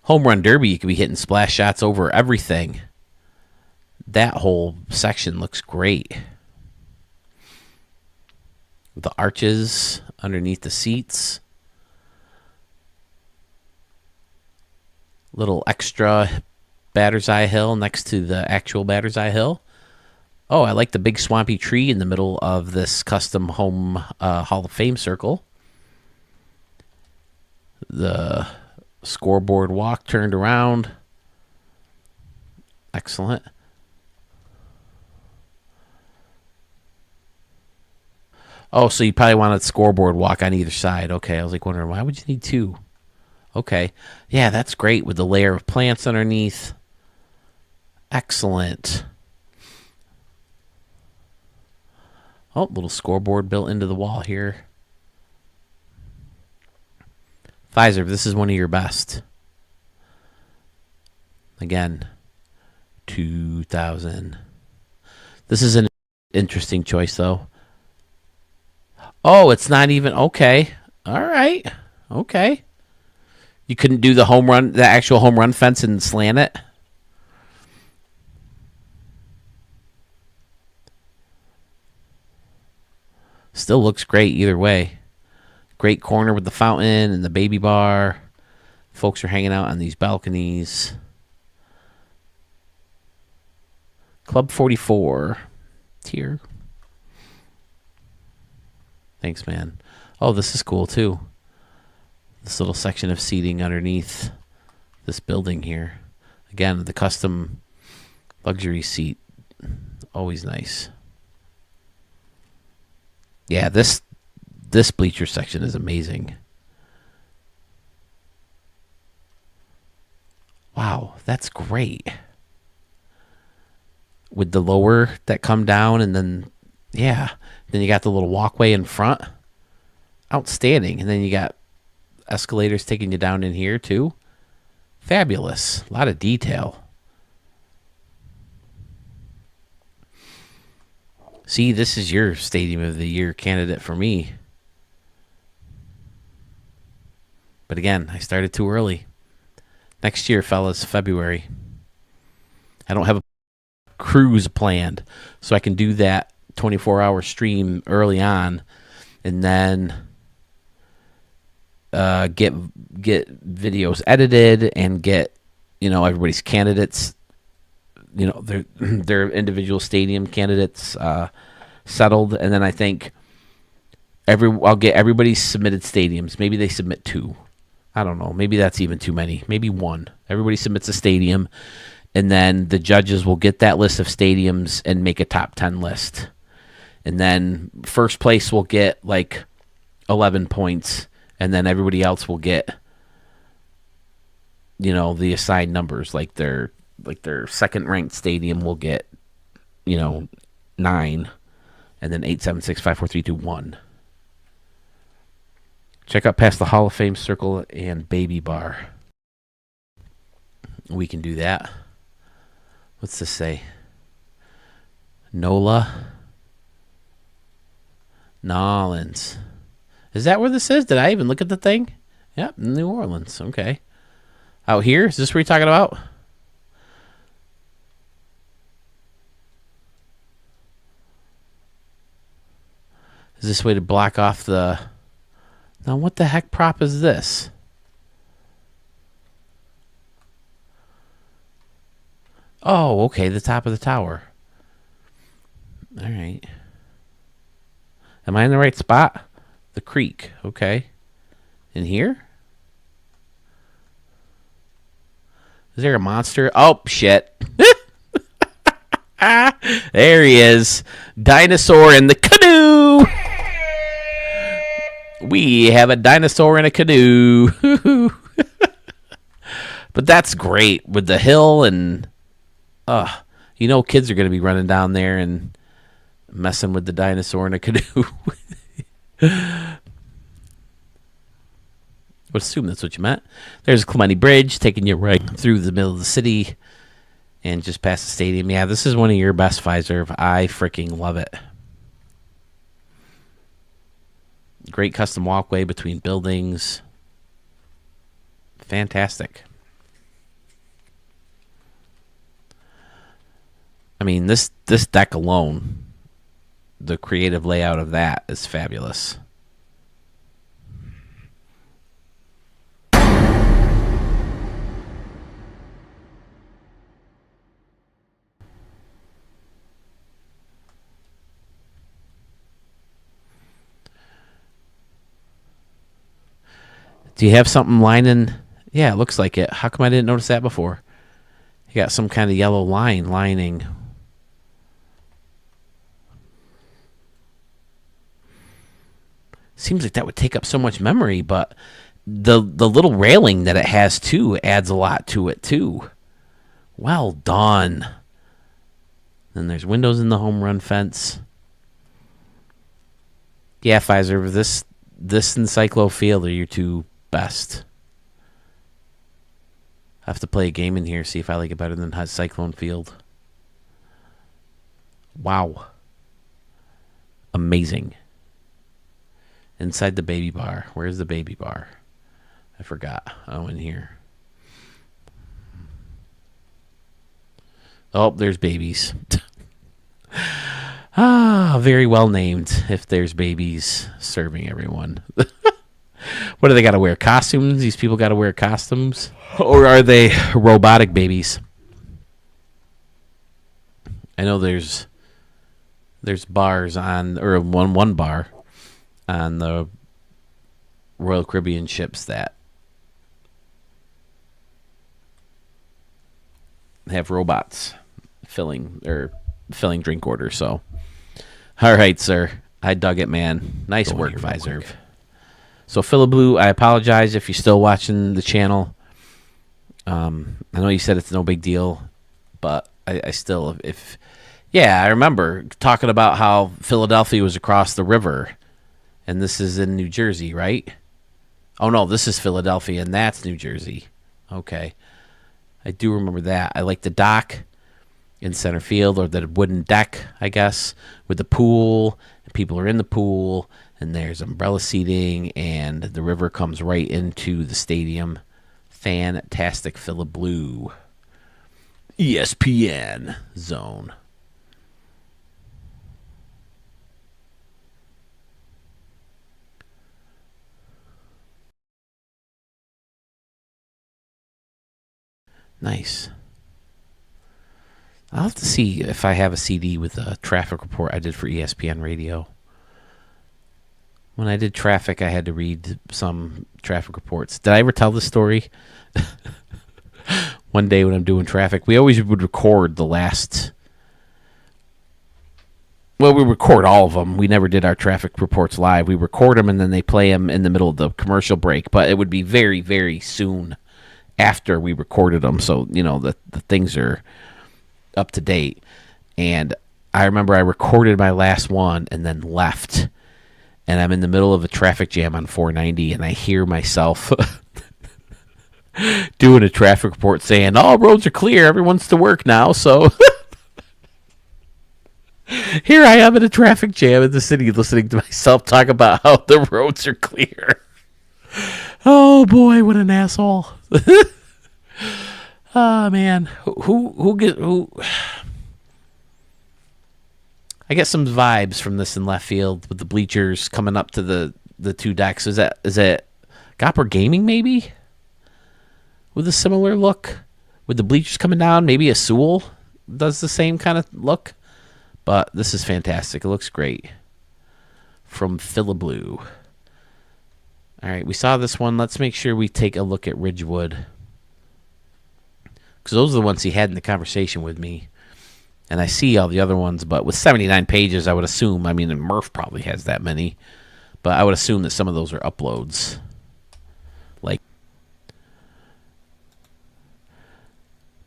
Speaker 1: home run derby, you could be hitting splash shots over everything. That whole section looks great. The arches underneath the seats. Little extra batter's eye hill next to the actual batter's eye hill. Oh, I like the big swampy tree in the middle of this custom home Hall of Fame circle. The scoreboard walk turned around. Excellent. Oh, so you probably wanted scoreboard walk on either side. Okay, I was like wondering, why would you need two? Okay. Yeah, that's great with the layer of plants underneath. Excellent. Oh, little scoreboard built into the wall here. Fiservv, this is one of your best. Again, 2000. This is an interesting choice, though. Oh, it's not even... Okay. All right. Okay. You couldn't do the home run, the actual home run fence and slant it? Still looks great either way. Great corner with the fountain and the baby bar. Folks are hanging out on these balconies. Club 44. Tier. Thanks, man. Oh, this is cool, too. This little section of seating underneath this building here. Again, the custom luxury seat. Always nice. Yeah, this bleacher section is amazing. Wow, that's great. With the lower that come down, and then, yeah, then you got the little walkway in front. Outstanding. And then you got escalators taking you down in here, too. Fabulous. A lot of detail. See, this is your Stadium of the Year candidate for me. But again, I started too early. Next year, fellas, February. I don't have a cruise planned, so I can do that 24-hour stream early on, and then get videos edited and get everybody's candidates, their individual stadium candidates settled, and then I think I'll get everybody's submitted stadiums. Maybe they submit 2. I don't know. Maybe that's even too many. Maybe 1. Everybody submits a stadium, and then the judges will get that list of stadiums and make a top 10 list. And then first place will get like 11 points, and then everybody else will get, the assigned numbers. Like their second ranked stadium will get, 9, and then 8, 7, 6, 5, 4, 3, 2, 1. Check out past the Hall of Fame Circle and Baby Bar. We can do that. What's this say? NOLA Nolans. Is that where this is? Did I even look at the thing? Yep, New Orleans. Okay. Out here? Is this what you're talking about? Is this way to block off the... Now, what the heck prop is this? Oh, okay, the top of the tower. All right. Am I in the right spot? The creek, okay. In here? Is there a monster? Oh, shit. There he is. Dinosaur in the canoe. We have a dinosaur in a canoe. But that's great with the hill and kids are going to be running down there and messing with the dinosaur in a canoe. Would assume that's what you meant. There's Clementi Bridge taking you right through the middle of the city and just past the stadium. Yeah, this is one of your best Fiservv. I freaking love it. Great custom walkway between buildings. Fantastic. I mean, this deck alone, the creative layout of that is fabulous. Do you have something lining? Yeah, it looks like it. How come I didn't notice that before? You got some kind of yellow line lining. Seems like that would take up so much memory, but the little railing that it has too adds a lot to it too. Well done. Then there's windows in the home run fence. Yeah, Fiservv, this and Cyclo Field are your two best. I have to play a game in here, see if I like it better than Cyclone Field. Wow. Amazing. Inside the baby bar. Where's the baby bar? I forgot. Oh, in here. Oh, there's babies. Very well named if there's babies serving everyone. What do they got to wear? Costumes? These people got to wear costumes? Or are they robotic babies? I know there's bars on, or one bar on the Royal Caribbean ships that have robots filling drink orders. So, all right, sir. I dug it, man. Nice work, Fiservv. So, Philiblu, I apologize if you're still watching the channel. I know you said it's no big deal, but I still, I remember talking about how Philadelphia was across the river, and this is in New Jersey, right? Oh, no, this is Philadelphia, and that's New Jersey. Okay. I do remember that. I like the dock in center field, or the wooden deck, I guess, with the pool. And people are in the pool, and there's umbrella seating, and the river comes right into the stadium. Fantastic Philiblu. ESPN zone. Nice. I'll have to see if I have a CD with a traffic report I did for ESPN Radio. When I did traffic, I had to read some traffic reports. Did I ever tell this story? One day when I'm doing traffic, we always would record the last... Well, we record all of them. We never did our traffic reports live. We record them, and then they play them in the middle of the commercial break. But it would be very, very soon after we recorded them, so the things are up to date. And I remember I recorded my last one and then left, and I'm in the middle of a traffic jam on 490, and I hear myself doing a traffic report saying, all roads are clear, everyone's to work now. So here I am in a traffic jam in the city listening to myself talk about how the roads are clear. Oh boy, what an asshole. Oh man, who I get some vibes from this in left field with the bleachers coming up to the two decks. Is it Gopper Gaming maybe? With a similar look, with the bleachers coming down. Maybe a Sewell does the same kind of look. But this is fantastic. It looks great. From Philiblu. All right, we saw this one. Let's make sure we take a look at Ridgewood, because those are the ones he had in the conversation with me. And I see all the other ones, but with 79 pages, I would assume, and Murph probably has that many, but I would assume that some of those are uploads.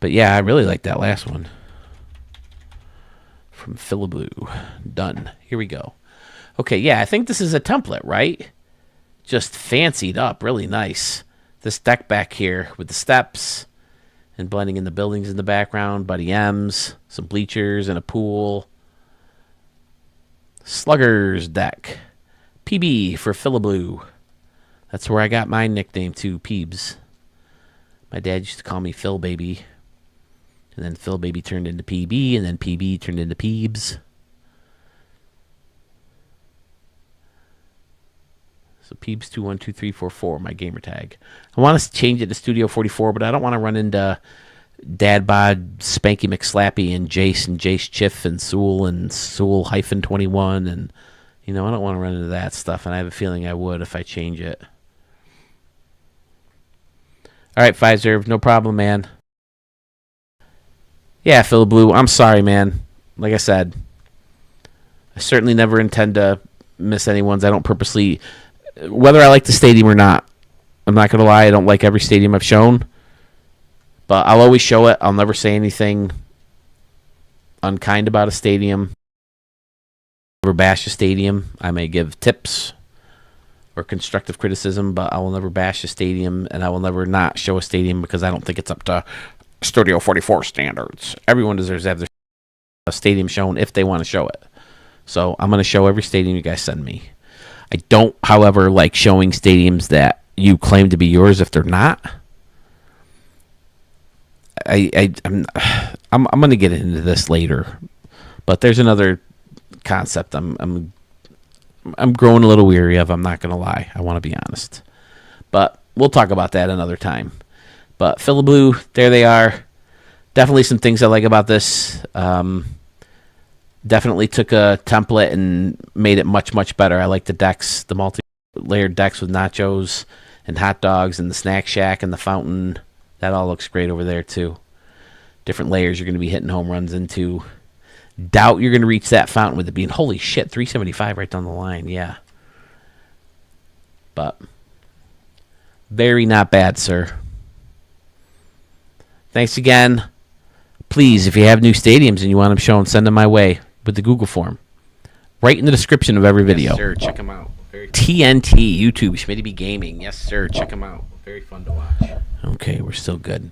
Speaker 1: But yeah, I really like that last one. From Philiblu. Done. Here we go. Okay, yeah, I think this is a template, right? Just fancied up. Really nice. This deck back here with the steps and blending in the buildings in the background. Buddy M's. Some bleachers and a pool. Sluggers deck. PB for Philiblu. That's where I got my nickname too, Peebs. My dad used to call me Phil Baby. And then Phil Baby turned into PB, and then PB turned into Peebs. So Peebs212344, my gamer tag. I want to change it to Studio 44, but I don't want to run into Dad Bod, Spanky McSlappy, and Jace Chiff, and Sewell -21, and I don't want to run into that stuff, and I have a feeling I would if I change it. All right, Fiservv, no problem, man. Yeah, Philiblu, I'm sorry, man. Like I said, I certainly never intend to miss anyone's. I don't purposely, whether I like the stadium or not. I'm not going to lie, I don't like every stadium I've shown. But I'll always show it. I'll never say anything unkind about a stadium. Never bash a stadium. I may give tips or constructive criticism, but I will never bash a stadium, and I will never not show a stadium because I don't think it's up to Studio 44 standards. Everyone deserves to have their stadium shown if they want to show it. So I'm going to show every stadium you guys send me. I don't, however, like showing stadiums that you claim to be yours if they're not. I'm going to get into this later, but there's another concept I'm growing a little weary of. I'm not going to lie. I want to be honest, but we'll talk about that another time. But Philiblu, there they are. Definitely some things I like about this. Definitely took a template and made it much, much better. I like the decks, the multi-layered decks with nachos and hot dogs and the snack shack and the fountain. That all looks great over there, too. Different layers you're going to be hitting home runs into. Doubt you're going to reach that fountain with it being, holy shit, 375 right down the line. Yeah. But very not bad, sir. Thanks again. Please, if you have new stadiums and you want them shown, send them my way with the Google form. Right in the description of every video.
Speaker 2: Yes, sir. Check them out.
Speaker 1: TNT, YouTube, Schmitty Gaming. Yes, sir. Check them out. Very fun to watch. Okay, we're still good.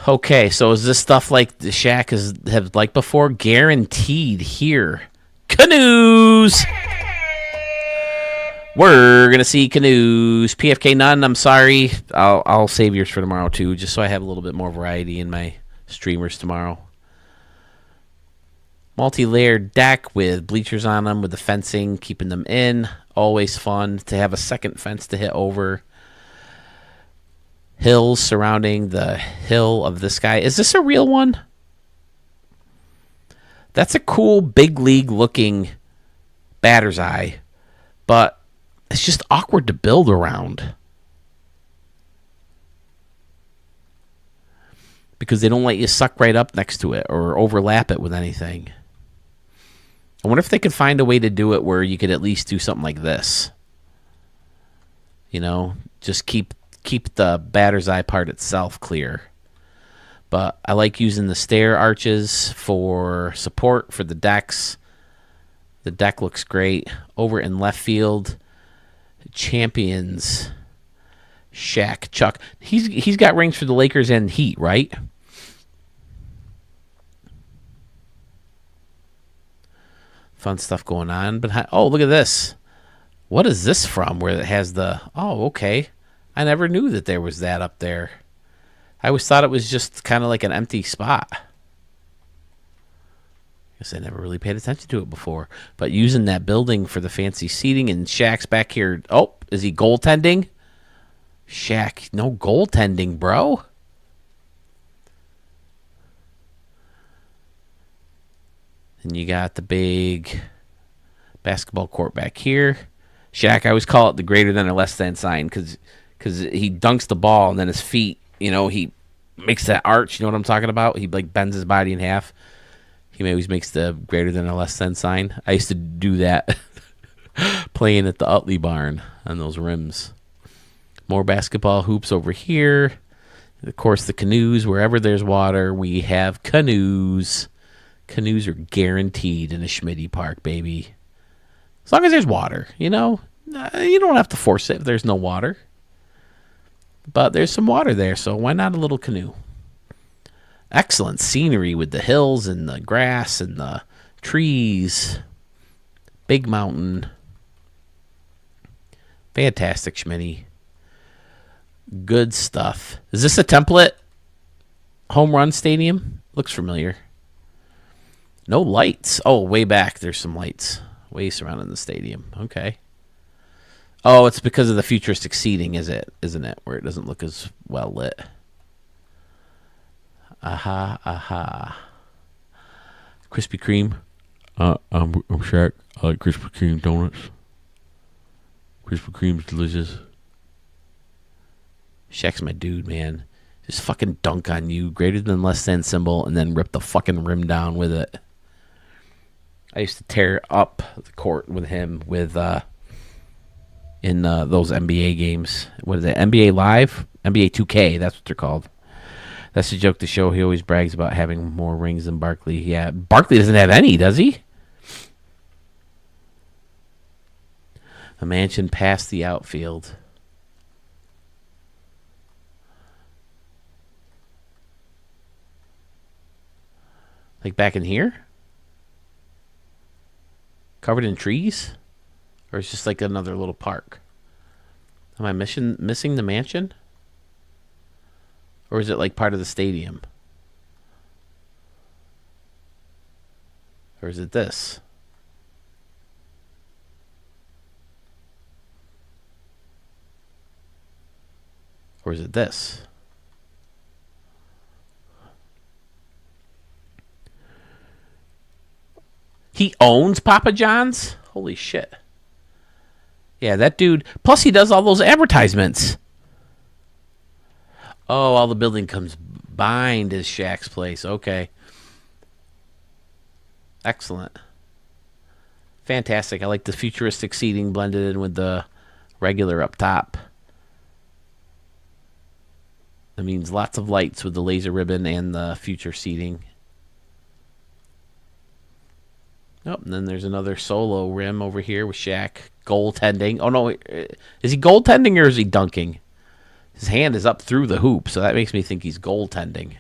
Speaker 1: Okay, so is this stuff like the Shack have like before? Guaranteed here. Canoes! We're going to see canoes. PFK none, I'm sorry. I'll save yours for tomorrow, too, just so I have a little bit more variety in my streamers tomorrow. Multi-layered deck with bleachers on them, with the fencing, keeping them in. Always fun to have a second fence to hit over. Hills surrounding the hill of this guy. Is this a real one? That's a cool big league looking batter's eye, but it's just awkward to build around because they don't let you suck right up next to it or overlap it with anything. I wonder if they could find a way to do it where you could at least do something like this. You know, just keep the batter's eye part itself clear. But I like using the stair arches for support for the decks. The deck looks great. Over in left field, Champions Shaq Chuck. He's got rings for the Lakers and Heat, right? Fun stuff going on. But oh, look at this. What is this from? Where it has the okay. I never knew that there was that up there. I always thought it was just kind of like an empty spot. Guess I never really paid attention to it before. But using that building for the fancy seating, and Shaq's back here. Oh, is he goaltending? Shaq, no goaltending, bro. And you got the big basketball court back here. Shaq, I always call it the greater than or less than sign because he dunks the ball and then his feet, he makes that arch. You know what I'm talking about? He like bends his body in half. He always makes the greater than or less than sign. I used to do that playing at the Utley barn on those rims. More basketball hoops over here. Of course, the canoes. Wherever there's water, we have canoes. Canoes are guaranteed in a Schmitty Park, baby. As long as there's water, you don't have to force it if there's no water. But there's some water there, so why not a little canoe? Excellent scenery with the hills and the grass and the trees. Big mountain. Fantastic, Schmitty. Good stuff. Is this a template home run stadium? Looks familiar. No lights. Oh, way back there's some lights. Way surrounding the stadium. Okay. Oh, it's because of the futuristic seating, isn't it? Where it doesn't look as well lit. Aha. Krispy Kreme. I'm Shaq. I like Krispy Kreme donuts. Krispy Kreme's delicious. Shaq's my dude, man. Just fucking dunk on you. Greater than less than symbol and then rip the fucking rim down with it. I used to tear up the court with him in those NBA games. What is it? NBA Live? NBA 2K. That's what they're called. That's a joke to show. He always brags about having more rings than Barkley. Yeah, Barkley doesn't have any, does he? A mansion past the outfield. Like back in here? Covered in trees? Or it's just like another little park? Am I missing the mansion? Or is it like part of the stadium? Or is it this? Or is it this? He owns Papa John's? Holy shit. Yeah, that dude. Plus, he does all those advertisements. Oh, all the building comes behind his Shaq's place. Okay. Excellent. Fantastic. I like the futuristic seating blended in with the regular up top. That means lots of lights with the laser ribbon and the future seating. Oh, and then there's another solo rim over here with Shaq goaltending. Oh, no. Is he goaltending or is he dunking? His hand is up through the hoop, so that makes me think he's goaltending.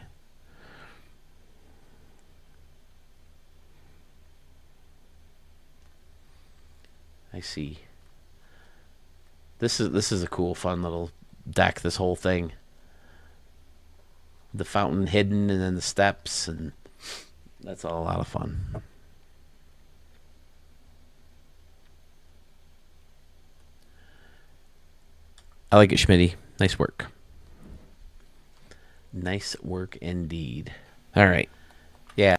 Speaker 1: I see. This is a cool, fun little deck, this whole thing. The fountain hidden and then the steps, and that's all a lot of fun. I like it, Schmitty. Nice work. Nice work indeed. All right. Yeah.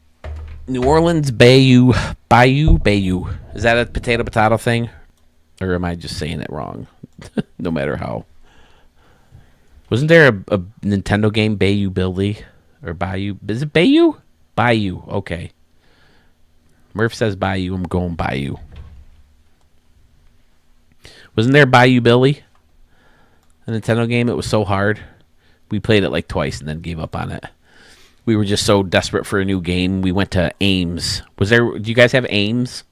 Speaker 1: New Orleans, Bayou. Is that a potato thing? Or am I just saying it wrong? No matter how. Wasn't there a Nintendo game, Bayou Billy? Or Bayou? Is it Bayou? Bayou. Okay. Murph says Bayou. I'm going Bayou. Wasn't there Bayou Billy? A Nintendo game. It was so hard. We played it like twice and then gave up on it. We were just so desperate for a new game. We went to Ames. Do you guys have Ames?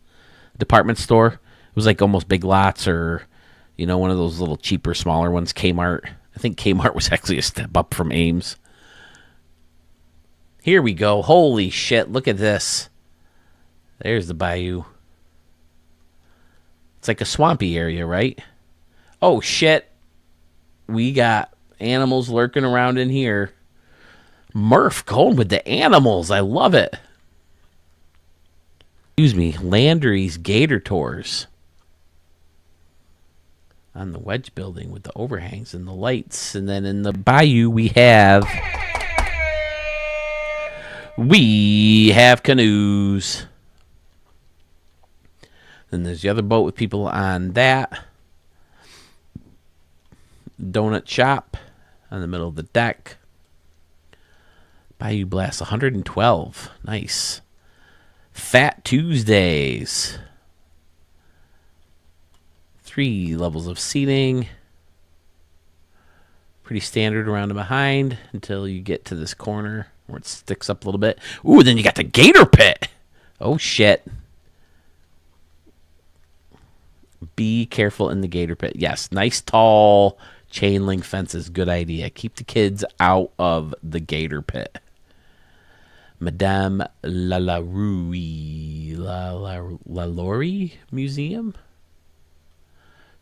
Speaker 1: Department store? It was like almost Big Lots or, one of those little cheaper, smaller ones. Kmart. I think Kmart was actually a step up from Ames. Here we go. Holy shit. Look at this. There's the Bayou. It's like a swampy area, right? Oh, shit. We got animals lurking around in here. Murph going with the animals. I love it. Excuse me. Landry's Gator Tours. On the Wedge building with the overhangs and the lights. And then in the Bayou we have canoes. Then there's the other boat with people on that. Donut shop on the middle of the deck. Bayou Blast 112. Nice. Fat Tuesdays. 3 levels of seating. Pretty standard around and behind until you get to this corner where it sticks up a little bit. Ooh, then you got the Gator Pit. Oh, shit. Be careful in the Gator Pit. Yes, nice tall chain link fences. Good idea. Keep the kids out of the Gator Pit. Madame Lalaurie Museum.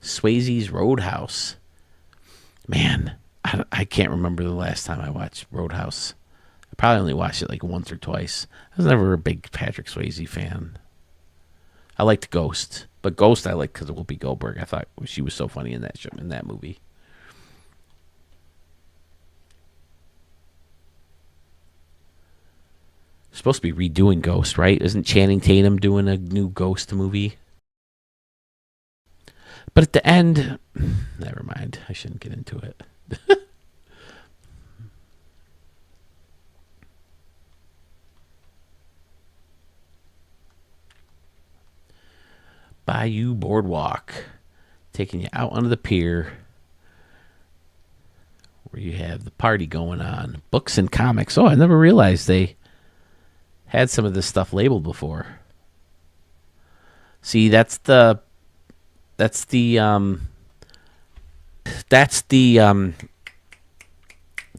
Speaker 1: Swayze's Roadhouse. Man, I can't remember the last time I watched Roadhouse. I probably only watched it like once or twice. I was never a big Patrick Swayze fan. I liked Ghost, but Ghost I liked because of Whoopi Goldberg. I thought she was so funny in that show, in that movie. Supposed to be redoing Ghost, right? Isn't Channing Tatum doing a new Ghost movie? But at the end, never mind. I shouldn't get into it. Bayou Boardwalk, taking you out onto the pier where you have the party going on. Books and comics. Oh, I never realized they had some of this stuff labeled before. See, that's the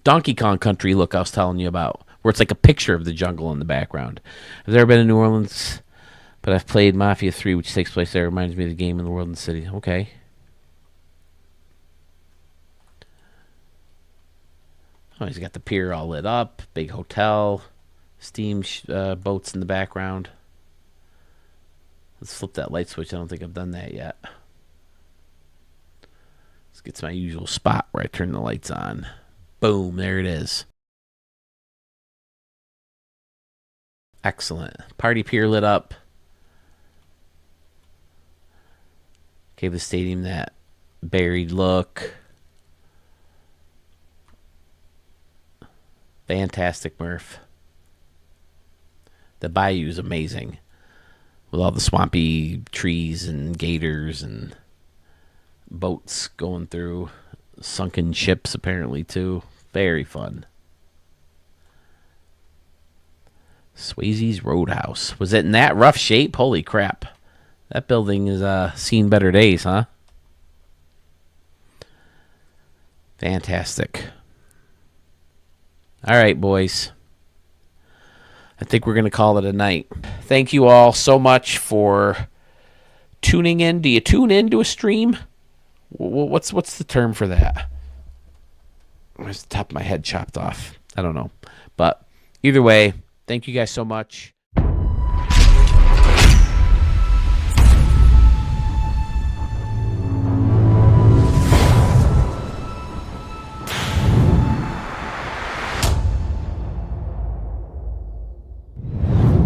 Speaker 1: Donkey Kong Country look I was telling you about, where it's like a picture of the jungle in the background. I've never been to New Orleans, but I've played Mafia 3, which takes place there. It reminds me of the game in the world and the city. Okay. Oh, he's got the pier all lit up. Big hotel. Steam boats in the background. Let's flip that light switch. I don't think I've done that yet. Let's get to my usual spot where I turn the lights on. Boom, there it is. Excellent. Party pier lit up. Gave the stadium that buried look. Fantastic, Murph. The Bayou is amazing. With all the swampy trees and gators and boats going through. Sunken ships, apparently, too. Very fun. Swayze's Roadhouse. Was it in that rough shape? Holy crap. That building has seen better days, huh? Fantastic. All right, boys. I think we're going to call it a night. Thank you all so much for tuning in. Do you tune in to a stream? What's the term for that? Where's the top of my head chopped off? I don't know. But either way, thank you guys so much.